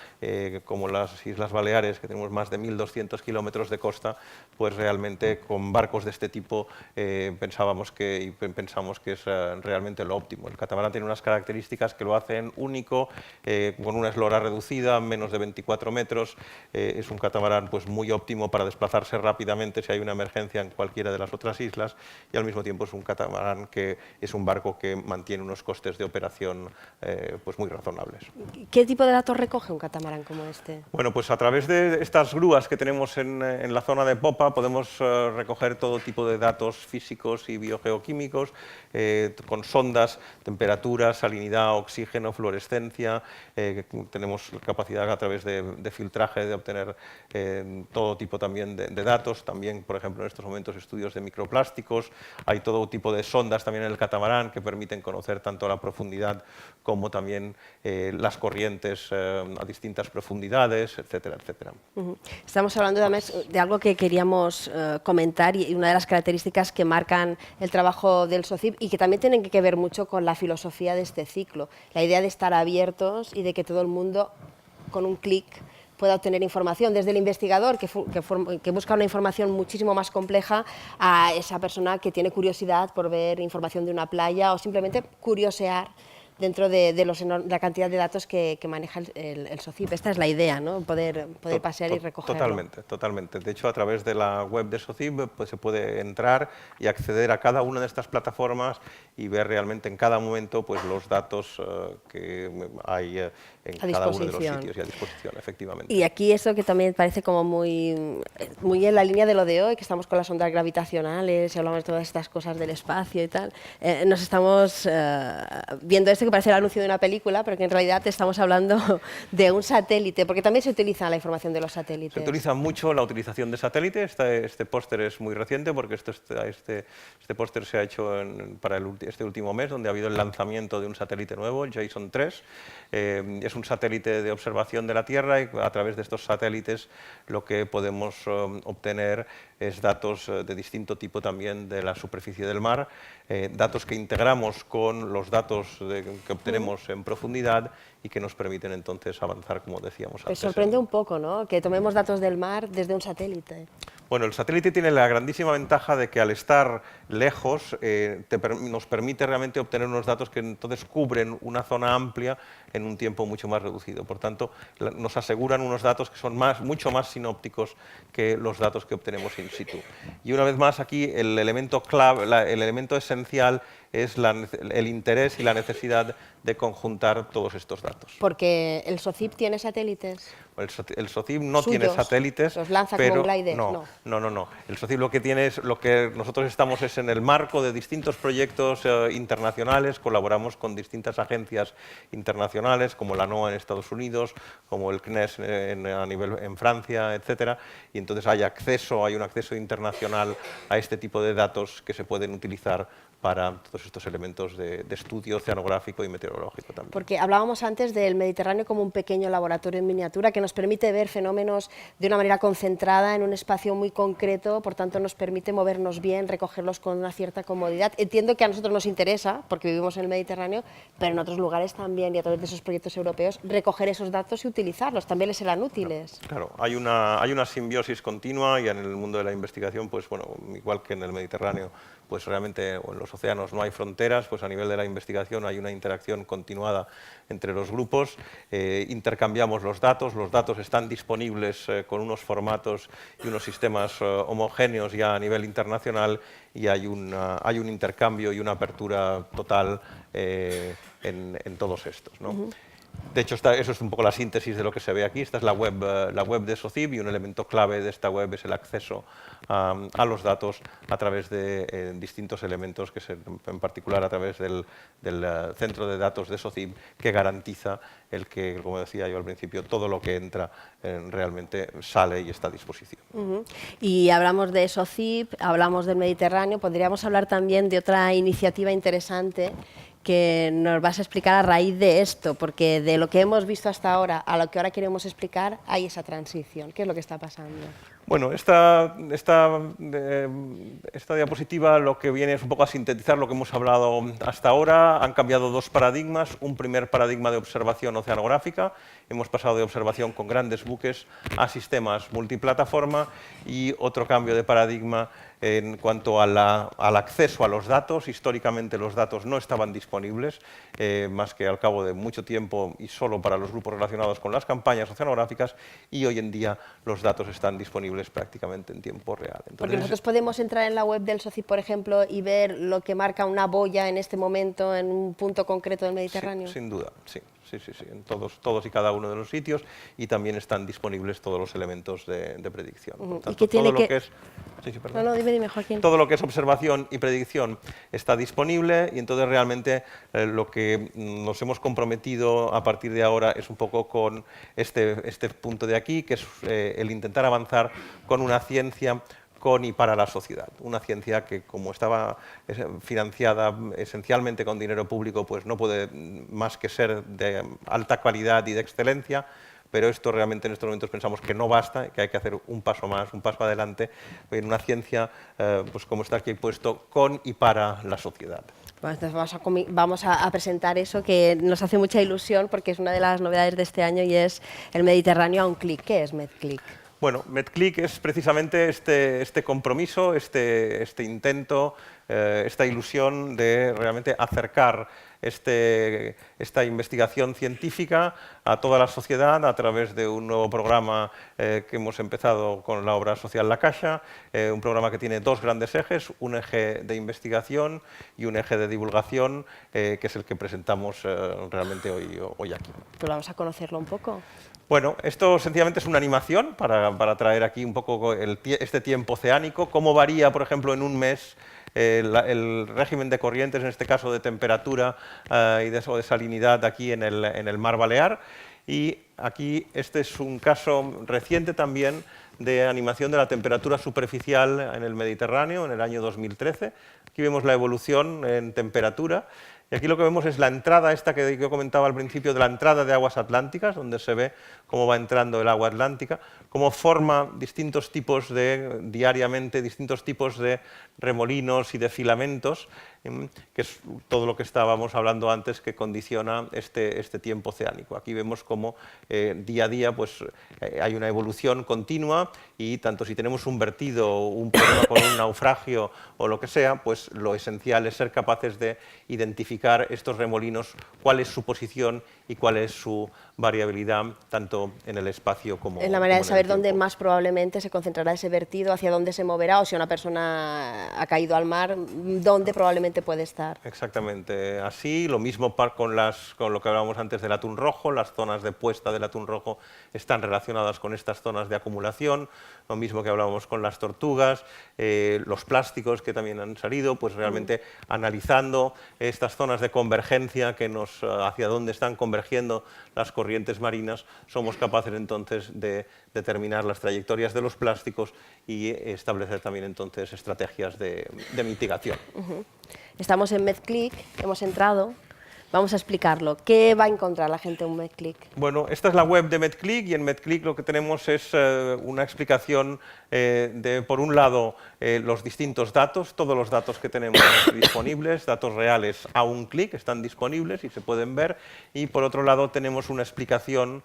como las Islas Baleares, que tenemos más de 1200 kilómetros de costa, pues realmente con barcos de este tipo pensamos que es realmente lo óptimo. El catamarán tiene unas características que lo hacen único, con una eslora reducida, menos de 24 metros, es un catamarán pues, muy óptimo para desplazarse rápidamente si hay una emergencia en cualquiera de las otras islas y al mismo tiempo es un catamarán que es un barco que mantiene unos costes de operación pues muy razonables. ¿Qué tipo de datos recoge un catamarán como este? Bueno, pues a través de estas grúas que tenemos en la zona de popa podemos recoger todo tipo de datos físicos y biogeoquímicos con sondas, temperatura, salinidad, oxígeno, fluorescencia, tenemos capacidad a través de filtraje de obtener todo tipo también de datos, también por ejemplo en estos momentos estudios de microplásticos, hay todo tipo de sondas también en el catamarán que permiten conocer tanto la profundidad como también las corrientes a distintas profundidades, etcétera, etcétera. Estamos hablando además de algo que queríamos comentar y una de las características que marcan el trabajo del SOCIB y que también tienen que ver mucho con la filosofía de este ciclo, la idea de estar abiertos y de que todo el mundo con un clic pueda obtener información, desde el investigador que busca una información muchísimo más compleja a esa persona que tiene curiosidad por ver información de una playa o simplemente curiosear dentro de la cantidad de datos que maneja el SOCIP. Esta es la idea, ¿no? Poder pasear y recogerlo. Totalmente, totalmente. De hecho, a través de la web de SOCIP pues, se puede entrar y acceder a cada una de estas plataformas y ver realmente en cada momento pues, los datos que hay en cada uno de los sitios y a disposición, efectivamente. Y aquí eso que también parece como muy en la línea de lo de hoy, que estamos con las ondas gravitacionales y hablamos de todas estas cosas del espacio y tal, nos estamos viendo esto que parece el anuncio de una película, pero que en realidad estamos hablando de un satélite, porque también se utiliza la información de los satélites. Se utiliza mucho la utilización de satélites. Este póster es muy reciente porque este póster se ha hecho para este último mes, donde ha habido el lanzamiento de un satélite nuevo, el Jason 3. Es un satélite de observación de la Tierra y a través de estos satélites lo que podemos obtener es datos de distinto tipo también de la superficie del mar, datos que integramos con los datos que obtenemos en profundidad y que nos permiten entonces avanzar, como decíamos antes. Me sorprende un poco, ¿no?, que tomemos datos del mar desde un satélite. Bueno, el satélite tiene la grandísima ventaja de que al estar lejos nos permite realmente obtener unos datos que entonces cubren una zona amplia en un tiempo mucho más reducido. Por tanto, nos aseguran unos datos que son mucho más sinópticos que los datos que obtenemos in situ. Y una vez más aquí el elemento clave, el elemento esencial es el interés y la necesidad de conjuntar todos estos datos. Porque el SOCIP tiene satélites. El SOCIP no tiene satélites, los lanza pero como gliders, no. El SOCIP lo que tiene es lo que nosotros estamos es en el marco de distintos proyectos internacionales, colaboramos con distintas agencias internacionales como la NOAA en Estados Unidos, como el CNES en Francia, etcétera, y entonces hay un acceso internacional a este tipo de datos que se pueden utilizar para todos estos elementos de estudio oceanográfico y meteorológico también. Porque hablábamos antes del Mediterráneo como un pequeño laboratorio en miniatura que nos permite ver fenómenos de una manera concentrada en un espacio muy concreto, por tanto nos permite movernos bien, recogerlos con una cierta comodidad. Entiendo que a nosotros nos interesa, porque vivimos en el Mediterráneo, pero en otros lugares también, y a través de esos proyectos europeos, recoger esos datos y utilizarlos, también les serán útiles. Claro, hay una simbiosis continua y en el mundo de la investigación, pues bueno, igual que en el Mediterráneo, pues realmente en los océanos no hay fronteras, pues a nivel de la investigación hay una interacción continuada entre los grupos, intercambiamos los datos están disponibles con unos formatos y unos sistemas homogéneos ya a nivel internacional y hay un intercambio y una apertura total en todos estos, ¿no? De hecho, eso es un poco la síntesis de lo que se ve aquí. Esta es la web de SOCIP y un elemento clave de esta web es el acceso a los datos a través de distintos elementos, en particular a través del centro de datos de SOCIP, que garantiza el que, como decía yo al principio, todo lo que entra realmente sale y está a disposición. Y hablamos de SOCIP, hablamos del Mediterráneo, podríamos hablar también de otra iniciativa interesante que nos vas a explicar a raíz de esto, porque de lo que hemos visto hasta ahora a lo que ahora queremos explicar hay esa transición. ¿Qué es lo que está pasando? Bueno, esta diapositiva lo que viene es un poco a sintetizar lo que hemos hablado hasta ahora. Han cambiado dos paradigmas. Un primer paradigma de observación oceanográfica. Hemos pasado de observación con grandes buques a sistemas multiplataforma y otro cambio de paradigma en cuanto al acceso a los datos. Históricamente los datos no estaban disponibles, más que al cabo de mucho tiempo y solo para los grupos relacionados con las campañas oceanográficas, y hoy en día los datos están disponibles prácticamente en tiempo real. Entonces, porque nosotros podemos entrar en la web del SOCIP, por ejemplo, y ver lo que marca una boya en este momento en un punto concreto del Mediterráneo. Sí, sin duda, sí. En todos y cada uno de los sitios, y también están disponibles todos los elementos de predicción. Por tanto, ¿Y qué tiene todo lo que es... dime, Joaquín. Todo lo que es observación y predicción está disponible, y entonces realmente lo que nos hemos comprometido a partir de ahora es un poco con este punto de aquí, que es el intentar avanzar con una ciencia con y para la sociedad. Una ciencia que, como estaba financiada esencialmente con dinero público, pues no puede más que ser de alta calidad y de excelencia, pero esto realmente en estos momentos pensamos que no basta, que hay que hacer un paso más, un paso adelante, en una ciencia, pues como está aquí puesto, con y para la sociedad. Bueno, entonces vamos a presentar eso que nos hace mucha ilusión, porque es una de las novedades de este año y es el Mediterráneo a un clic. ¿Qué es MedClick? Bueno, MedClick es precisamente este compromiso, este intento esta ilusión de realmente acercar esta investigación científica a toda la sociedad a través de un nuevo programa que hemos empezado con la obra social La Caixa, un programa que tiene dos grandes ejes, un eje de investigación y un eje de divulgación, que es el que presentamos realmente hoy aquí. Pues vamos a conocerlo un poco. Bueno, esto sencillamente es una animación para traer aquí un poco este tiempo oceánico, cómo varía, por ejemplo, en un mes el régimen de corrientes, en este caso de temperatura o de salinidad aquí en el mar Balear. Y aquí este es un caso reciente también de animación de la temperatura superficial en el Mediterráneo en el año 2013. Aquí vemos la evolución en temperatura. Y aquí lo que vemos es la entrada esta que yo comentaba al principio, de la entrada de aguas atlánticas, donde se ve cómo va entrando el agua atlántica, cómo forma diariamente distintos tipos de remolinos y de filamentos, que es todo lo que estábamos hablando antes que condiciona este tiempo oceánico. Aquí vemos cómo día a día pues, hay una evolución continua y tanto si tenemos un vertido, un problema con un naufragio o lo que sea, pues lo esencial es ser capaces de identificar estos remolinos, cuál es su posición y cuál es su variabilidad, tanto en el espacio como en el tiempo. Es la manera de saber dónde más probablemente se concentrará ese vertido, hacia dónde se moverá, o si una persona ha caído al mar, dónde probablemente puede estar. Exactamente, así, lo mismo con lo que hablábamos antes del atún rojo, las zonas de puesta del atún rojo están relacionadas con estas zonas de acumulación, lo mismo que hablábamos con las tortugas, los plásticos que también han salido, pues realmente analizando estas zonas de convergencia hacia dónde están convergiendo las corrientes marinas, somos capaces entonces de determinar las trayectorias de los plásticos y establecer también entonces estrategias de mitigación. Estamos en MedClick, hemos entrado. Vamos a explicarlo. ¿Qué va a encontrar la gente en MedClick? Bueno, esta es la web de MedClick y en MedClick lo que tenemos es una explicación de, por un lado, los distintos datos, todos los datos que tenemos disponibles, datos reales a un clic, están disponibles y se pueden ver, y por otro lado tenemos una explicación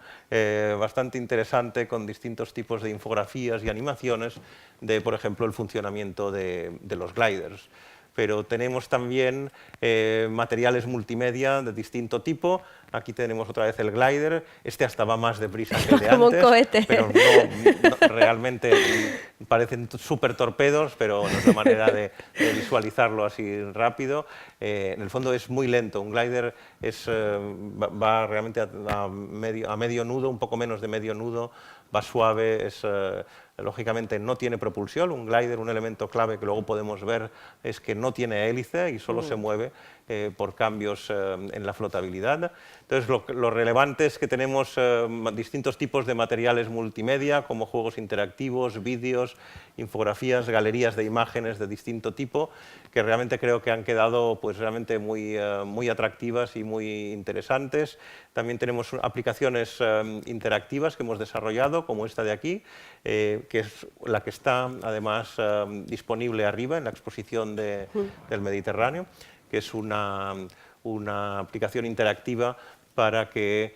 bastante interesante con distintos tipos de infografías y animaciones de, por ejemplo, el funcionamiento de los gliders. Pero tenemos también materiales multimedia de distinto tipo. Aquí tenemos otra vez el glider, este hasta va más deprisa que el de Como antes, un cohete. pero no, realmente parecen súper torpedos, pero no es la manera de visualizarlo así rápido. En el fondo es muy lento, un glider va realmente a medio nudo, un poco menos de medio nudo, va suave, lógicamente no tiene propulsión, un glider, un elemento clave que luego podemos ver es que no tiene hélice y solo se mueve por cambios en la flotabilidad. Entonces lo relevante es que tenemos distintos tipos de materiales multimedia como juegos interactivos, vídeos, infografías, galerías de imágenes de distinto tipo que realmente creo que han quedado pues, realmente muy atractivas y muy interesantes. También tenemos aplicaciones interactivas que hemos desarrollado como esta de aquí, que es la que está además disponible arriba en la exposición del Mediterráneo, que es una aplicación interactiva para que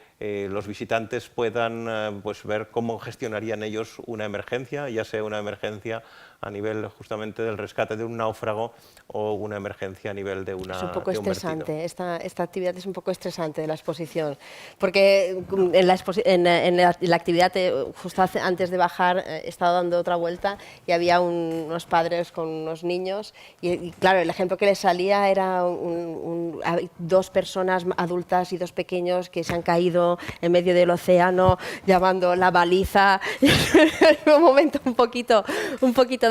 los visitantes puedan pues, ver cómo gestionarían ellos una emergencia, ya sea una emergencia a nivel justamente del rescate de un náufrago o una emergencia a nivel de una. Es un poco de un vertido. estresante, esta actividad es un poco estresante de la exposición, porque en la actividad, justo antes de bajar, he estado dando otra vuelta y había unos padres con unos niños y claro, el ejemplo que les salía era dos personas adultas y dos pequeños que se han caído en medio del océano llamando la baliza. Un momento un poquito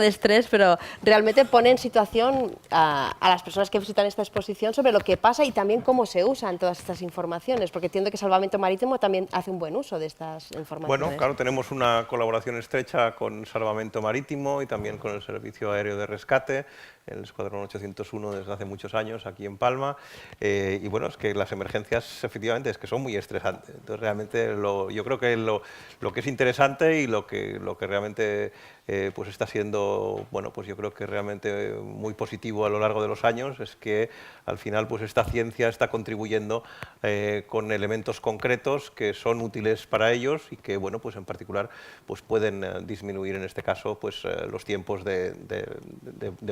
de estrés, pero realmente pone en situación a las personas que visitan esta exposición sobre lo que pasa y también cómo se usan todas estas informaciones, porque entiendo que Salvamento Marítimo también hace un buen uso de estas informaciones. Bueno, claro, tenemos una colaboración estrecha con Salvamento Marítimo y también con el Servicio Aéreo de Rescate, el Escuadrón 801 desde hace muchos años aquí en Palma, y bueno, es que las emergencias efectivamente estresantes, que son muy estresantes. Entonces, realmente yo creo que lo que es interesante y lo que realmente pues está siendo, bueno, pues yo creo que realmente muy positivo a lo largo de los años es que al final pues esta ciencia está contribuyendo con elementos concretos que son útiles para ellos y que, bueno, pues en particular pues pueden disminuir en este caso pues los tiempos de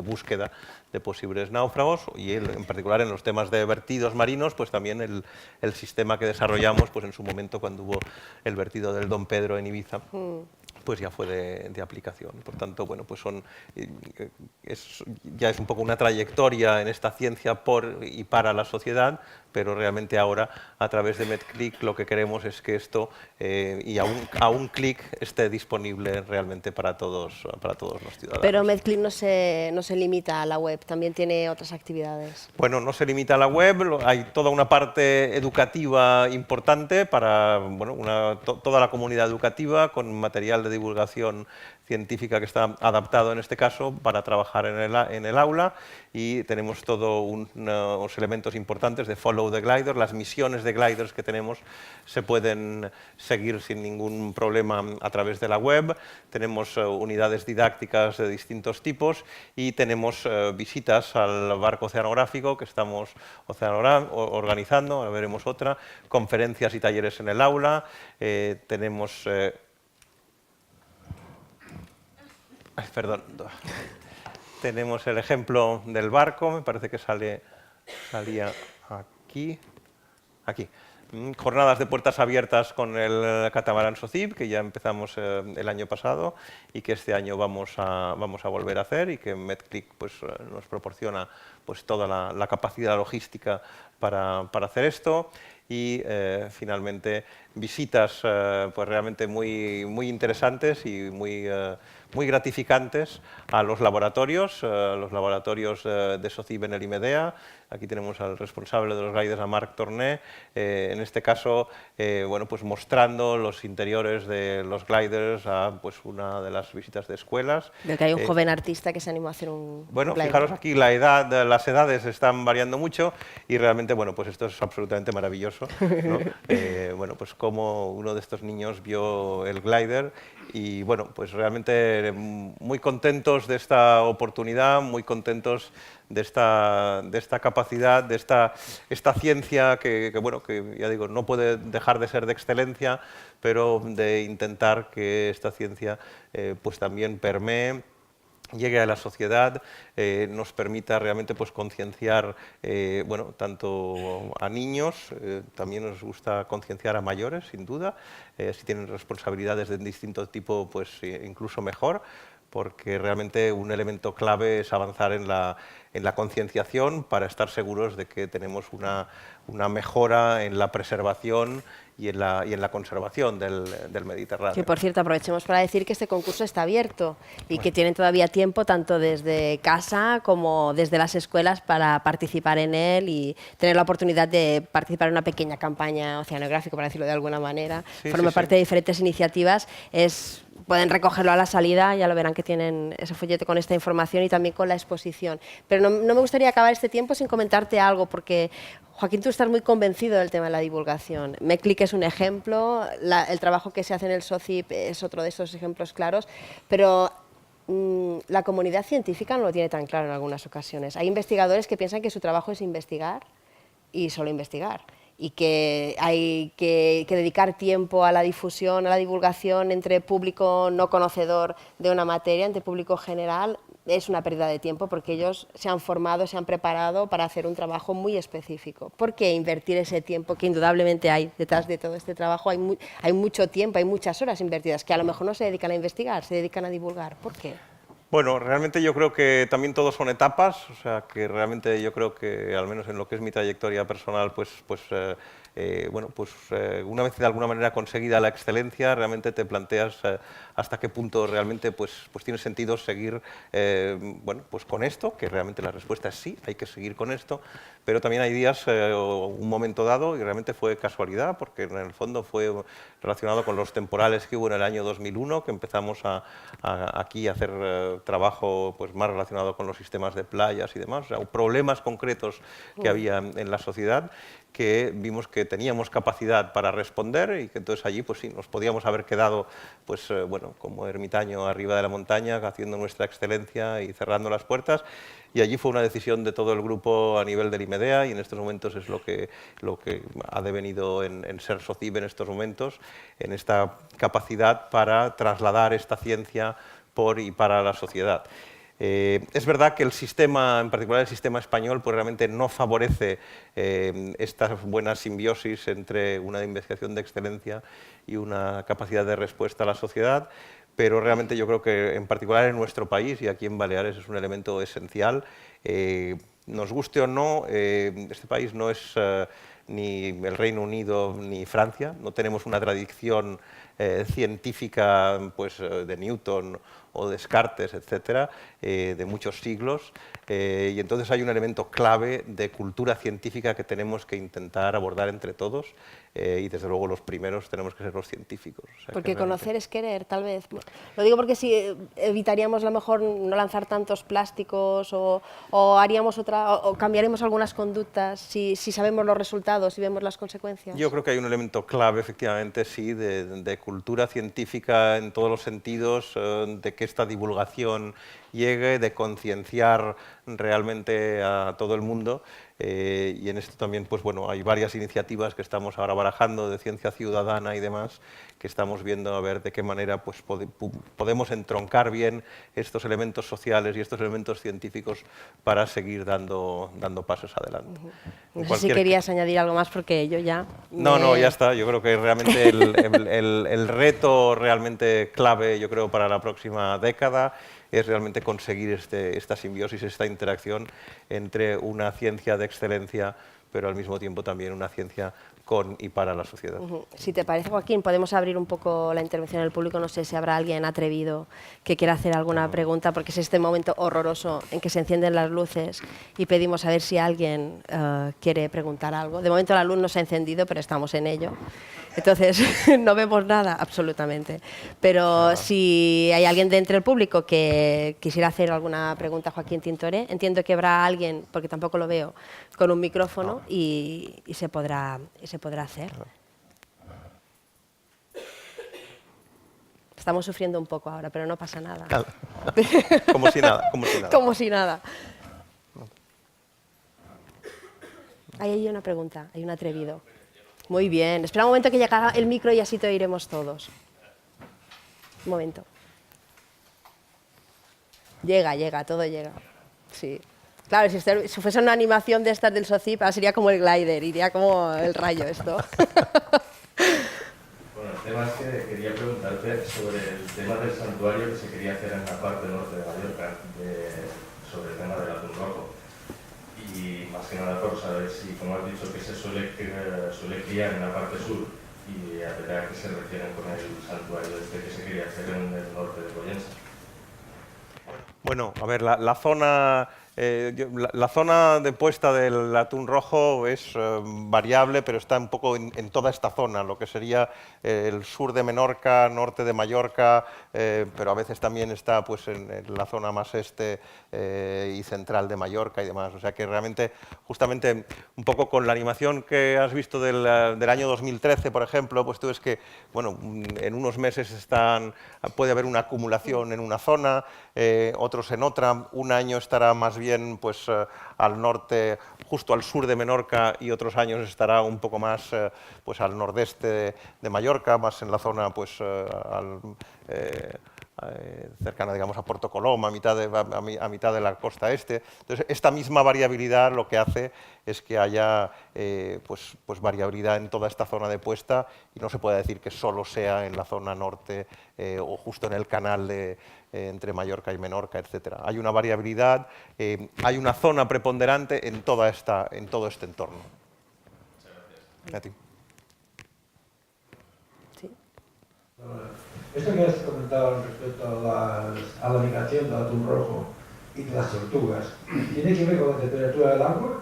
búsqueda de posibles náufragos y en particular en los temas de vertidos marinos, pues también el sistema que desarrollamos pues en su momento cuando hubo el vertido del Don Pedro en Ibiza. Pues ya fue de aplicación. Por tanto, bueno, pues ya es un poco una trayectoria en esta ciencia por y para la sociedad, pero realmente ahora, a través de MedClick, lo que queremos es que esto, y a un clic, esté disponible realmente para todos los ciudadanos. Pero MedClick no se limita a la web, también tiene otras actividades. Bueno, no se limita a la web, hay toda una parte educativa importante para toda la comunidad educativa con material de divulgación científica que está adaptado en este caso para trabajar en el aula y tenemos todos unos elementos importantes de Follow the Glider. Las misiones de gliders que tenemos se pueden seguir sin ningún problema a través de la web. Tenemos unidades didácticas de distintos tipos y tenemos visitas al barco oceanográfico que estamos organizando, ahora veremos otra, conferencias y talleres en el aula, tenemos... tenemos el ejemplo del barco, me parece que salía aquí. Jornadas de puertas abiertas con el catamarán SOCIP, que ya empezamos el año pasado y que este año vamos a volver a hacer y que MedClick pues, nos proporciona pues, toda la capacidad logística para hacer esto. Y finalmente visitas pues realmente muy interesantes y muy gratificantes a los laboratorios de SOCIP en el IMEDEA. Aquí tenemos al responsable de los gliders, a Marc Torné, en este caso bueno, pues mostrando los interiores de los gliders a pues, una de las visitas de escuelas. Veo que hay un joven artista que se animó a hacer un Bueno, glider. fijaros aquí, las edades están variando mucho y realmente, bueno, pues esto es absolutamente maravilloso, ¿no? Bueno, pues como uno de estos niños vio el glider y, bueno, pues realmente muy contentos de esta oportunidad, muy contentos de esta capacidad, de esta ciencia bueno, que ya digo, no puede dejar de ser de excelencia, pero de intentar que esta ciencia pues también permee, llegue a la sociedad, nos permita realmente pues, concienciar bueno, tanto a niños, también nos gusta concienciar a mayores, sin duda, si tienen responsabilidades de distinto tipo, pues incluso mejor, porque realmente un elemento clave es avanzar en la concienciación para estar seguros de que tenemos una mejora en la preservación y en la conservación del Mediterráneo. Que, por cierto, aprovechemos para decir que este concurso está abierto y que tienen todavía tiempo, tanto desde casa como desde las escuelas, para participar en él y tener la oportunidad de participar en una pequeña campaña oceanográfica, para decirlo de alguna manera. Forma parte de diferentes iniciativas. Pueden recogerlo a la salida, ya lo verán que tienen ese folleto con esta información y también con la exposición. Pero no me gustaría acabar este tiempo sin comentarte algo, porque, Joaquín, tú estás muy convencido del tema de la divulgación. MedClick es un ejemplo, el trabajo que se hace en el SOCIP es otro de esos ejemplos claros, pero la comunidad científica no lo tiene tan claro en algunas ocasiones. Hay investigadores que piensan que su trabajo es investigar y solo investigar, y que hay que dedicar tiempo a la difusión, a la divulgación entre público no conocedor de una materia, entre público general, es una pérdida de tiempo, porque ellos se han formado, se han preparado para hacer un trabajo muy específico. ¿Por qué invertir ese tiempo que indudablemente hay detrás de todo este trabajo? Hay mucho tiempo, hay muchas horas invertidas, que a lo mejor no se dedican a investigar, se dedican a divulgar. ¿Por qué? Bueno, realmente yo creo que también todos son etapas, o sea, que realmente yo creo que, al menos en lo que es mi trayectoria personal, una vez de alguna manera conseguida la excelencia, realmente te planteas hasta qué punto realmente pues tiene sentido seguir con esto, que realmente la respuesta es sí, hay que seguir con esto, pero también hay días o un momento dado, y realmente fue casualidad, porque en el fondo fue relacionado con los temporales que hubo en el año 2001, que empezamos aquí a hacer trabajo pues, más relacionado con los sistemas de playas y demás, o sea, problemas concretos que había en la sociedad, que vimos que teníamos capacidad para responder y que entonces allí pues sí, nos podíamos haber quedado pues, bueno, como ermitaño arriba de la montaña, haciendo nuestra excelencia y cerrando las puertas. Y allí fue una decisión de todo el grupo a nivel del IMEDEA y en estos momentos es lo que ha devenido en ser SOCIB en estos momentos, en esta capacidad para trasladar esta ciencia por y para la sociedad. Es verdad que el sistema, en particular el sistema español, pues realmente no favorece esta buena simbiosis entre una investigación de excelencia y una capacidad de respuesta a la sociedad, pero realmente yo creo que en particular en nuestro país y aquí en Baleares es un elemento esencial. Nos guste o no, este país no es ni el Reino Unido ni Francia, no tenemos una tradición científica pues, de Newton o Descartes, etcétera, de muchos siglos, y entonces hay un elemento clave de cultura científica que tenemos que intentar abordar entre todos, y desde luego los primeros tenemos que ser los científicos. O sea, porque conocer es querer, tal vez. Lo digo porque si evitaríamos a lo mejor no lanzar tantos plásticos o haríamos o cambiaremos algunas conductas si sabemos los resultados y vemos las consecuencias. Yo creo que hay un elemento clave, efectivamente, sí, de cultura científica en todos los sentidos, de que esta divulgación llegue, de concienciar realmente a todo el mundo. Y en esto también pues, bueno, hay varias iniciativas que estamos ahora barajando de ciencia ciudadana y demás, que estamos viendo a ver de qué manera pues, podemos entroncar bien estos elementos sociales y estos elementos científicos para seguir dando pasos adelante. No sé si querías añadir algo más porque yo ya... No, ya está. Yo creo que realmente el reto realmente clave, yo creo, para la próxima década es realmente conseguir esta simbiosis, esta interacción entre una ciencia de excelencia, pero al mismo tiempo también una ciencia con y para la sociedad. Si te parece, Joaquín, podemos abrir un poco la intervención del público. No sé si habrá alguien atrevido que quiera hacer alguna pregunta, porque es este momento horroroso en que se encienden las luces y pedimos a ver si alguien quiere preguntar algo. De momento la luz no se ha encendido, pero estamos en ello. Entonces, no vemos nada, absolutamente. Pero si hay alguien de entre el público que quisiera hacer alguna pregunta a Joaquín Tintoré, entiendo que habrá alguien, porque tampoco lo veo, con un micrófono y se podrá hacer. Estamos sufriendo un poco ahora, pero no pasa nada. Como si nada, como si nada. Como si nada. Hay ahí una pregunta, hay un atrevido. Muy bien. Espera un momento que llegue el micro y así te oiremos todos. Un momento. Llega, todo llega. Sí. Claro, si fuese una animación de estas del SOCIP, sería como el glider, iría como el rayo esto. Bueno, el tema es que quería preguntarte sobre el tema del santuario que se quería hacer en la parte norte de Mallorca, sobre el tema del atún rojo. Y más que nada por saber si, como has dicho, que se suele criar en la parte sur, y a ver a qué se refieren con el santuario que se quería hacer en el norte de Pollensa. Bueno, a ver, la zona de puesta del atún rojo es variable, pero está un poco en toda esta zona, lo que sería el sur de Menorca, norte de Mallorca, pero a veces también está pues, en la zona más este y central de Mallorca y demás. O sea que realmente, justamente, un poco con la animación que has visto del año 2013, por ejemplo, pues tú ves que, bueno, en unos meses puede haber una acumulación en una zona, otros en otra. Un año estará más bien pues, al norte, justo al sur de Menorca, y otros años estará un poco más pues, al nordeste de Mallorca, más en la zona pues, cercana, digamos, a Porto Colom, a mitad de la costa este. Entonces, esta misma variabilidad lo que hace es que haya pues variabilidad en toda esta zona de puesta, y no se puede decir que solo sea en la zona norte o justo en el canal entre Mallorca y Menorca, etcétera. Hay una variabilidad, hay una zona preponderante en todo este entorno. Muchas gracias. A ti. Sí. Esto que has comentado respecto a la migración del atún rojo y de las tortugas, ¿tiene que ver con la temperatura del agua?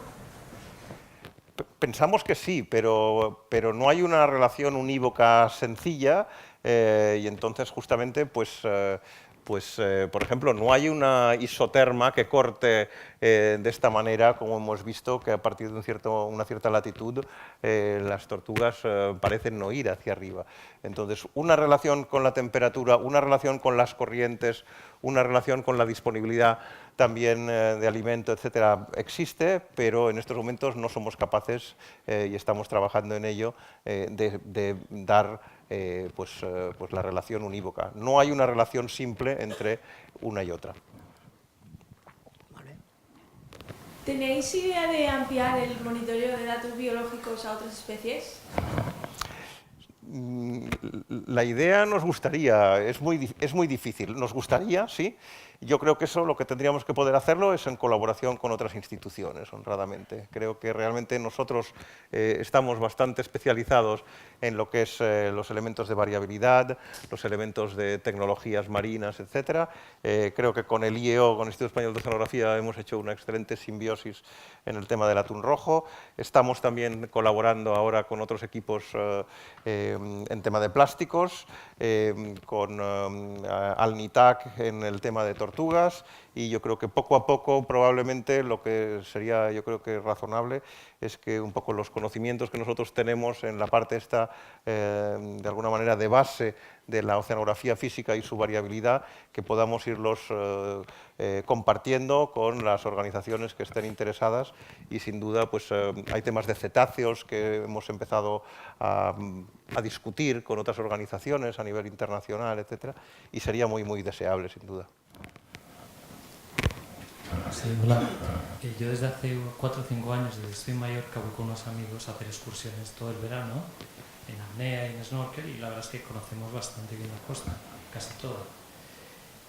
Pensamos que sí, pero no hay una relación unívoca sencilla, y entonces justamente pues pues, por ejemplo, no hay una isoterma que corte de esta manera, como hemos visto, que a partir de una cierta latitud las tortugas parecen no ir hacia arriba. Entonces, una relación con la temperatura, una relación con las corrientes, una relación con la disponibilidad también de alimento, etcétera, existe, pero en estos momentos no somos capaces, y estamos trabajando en ello, de dar pues la relación unívoca. No hay una relación simple entre una y otra. ¿Tenéis idea de ampliar el monitoreo de datos biológicos a otras especies? La idea nos gustaría, es muy difícil, nos gustaría, sí. Yo creo que eso lo que tendríamos que poder hacerlo es en colaboración con otras instituciones, honradamente. Creo que realmente nosotros estamos bastante especializados en lo que es los elementos de variabilidad, los elementos de tecnologías marinas, etc. Creo que con el IEO, con el Instituto Español de Oceanografía, hemos hecho una excelente simbiosis en el tema del atún rojo. Estamos también colaborando ahora con otros equipos en tema de plásticos, con Alnitac en el tema de tortugas, y yo creo que poco a poco probablemente lo que sería, yo creo que razonable, es que un poco los conocimientos que nosotros tenemos en la parte esta, de alguna manera de base de la oceanografía física y su variabilidad, que podamos irlos compartiendo con las organizaciones que estén interesadas, y sin duda pues hay temas de cetáceos que hemos empezado a discutir con otras organizaciones a nivel internacional, etcétera, y sería muy deseable, sin duda. Sí, hola. Yo desde hace 4 o 5 años, desde que estoy en Mallorca, voy con unos amigos a hacer excursiones todo el verano, en apnea y en snorkel, y la verdad es que conocemos bastante bien la costa, casi toda.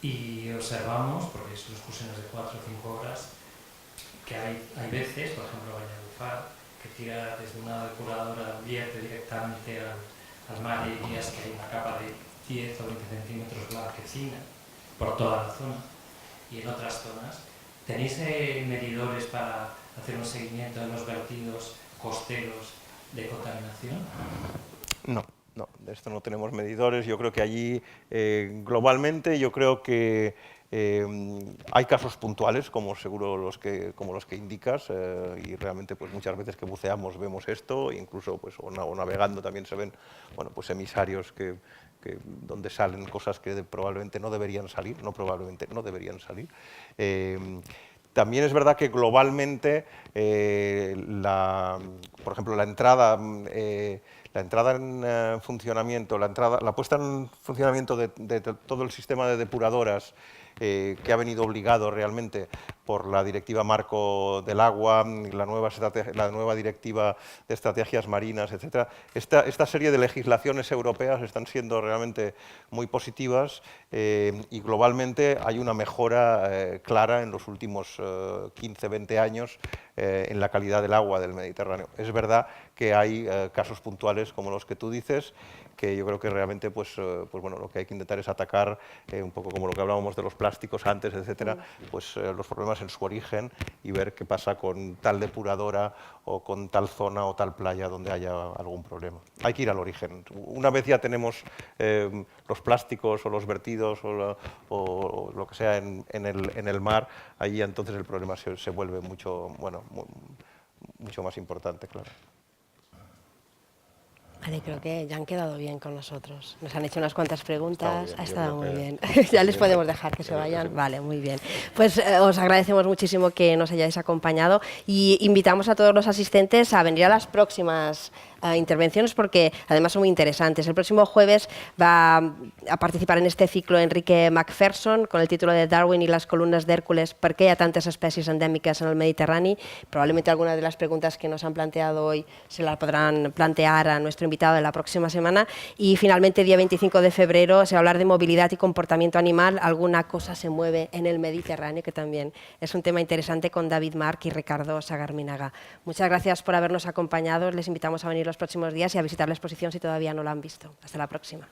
Y observamos, porque son excursiones de 4 o 5 horas, que hay veces, por ejemplo, Bañadufar, que tira desde una depuradora, vierte directamente al mar, y días que hay una capa de 10 o 20 centímetros blanquecina por toda la zona, y en otras zonas. ¿Tenéis medidores para hacer un seguimiento de los vertidos costeros de contaminación? No, de esto no tenemos medidores. Yo creo que allí, globalmente, yo creo que hay casos puntuales, como seguro los que indicas, y realmente pues muchas veces que buceamos vemos esto, incluso pues, o navegando también se ven pues emisarios donde salen cosas que probablemente no deberían salir, no deberían salir. También es verdad que globalmente, por ejemplo, la entrada en funcionamiento, la puesta en funcionamiento de todo el sistema de depuradoras, que ha venido obligado realmente por la Directiva Marco del Agua, la nueva Directiva de Estrategias Marinas, etc. Esta serie de legislaciones europeas están siendo realmente muy positivas, y globalmente hay una mejora clara en los últimos 15-20 años en la calidad del agua del Mediterráneo. Es verdad que hay casos puntuales como los que tú dices, que yo creo que realmente pues bueno, lo que hay que intentar es atacar, un poco como lo que hablábamos de los plásticos antes, etcétera, pues los problemas en su origen, y ver qué pasa con tal depuradora o con tal zona o tal playa donde haya algún problema. Hay que ir al origen. Una vez ya tenemos los plásticos o los vertidos o lo que sea en el mar, ahí entonces el problema se vuelve mucho más importante, claro. Vale, creo que ya han quedado bien con nosotros. Nos han hecho unas cuantas preguntas, Bien, ha estado muy bien. que Ya les podemos dejar que se vayan. Vale, muy bien. Pues os agradecemos muchísimo que nos hayáis acompañado, y invitamos a todos los asistentes a venir a las próximas intervenciones, porque además son muy interesantes. El próximo jueves va a participar en este ciclo Enrique Macpherson con el título de Darwin y las columnas de Hércules, ¿por qué hi ha tantes espècies endèmiques en el Mediterrani? Probablemente algunas de las preguntas que nos han planteado hoy se las podrán plantear a nuestro invitado en la próxima semana. Y finalmente, día 25 de febrero, se va a hablar de movilidad y comportamiento animal. Alguna cosa se mueve en el Mediterráneo, que también es un tema interesante, con David March y Ricardo Sagarminaga. Muchas gracias por habernos acompañado. Les invitamos a venir los próximos días y a visitar la exposición si todavía no la han visto. Hasta la próxima.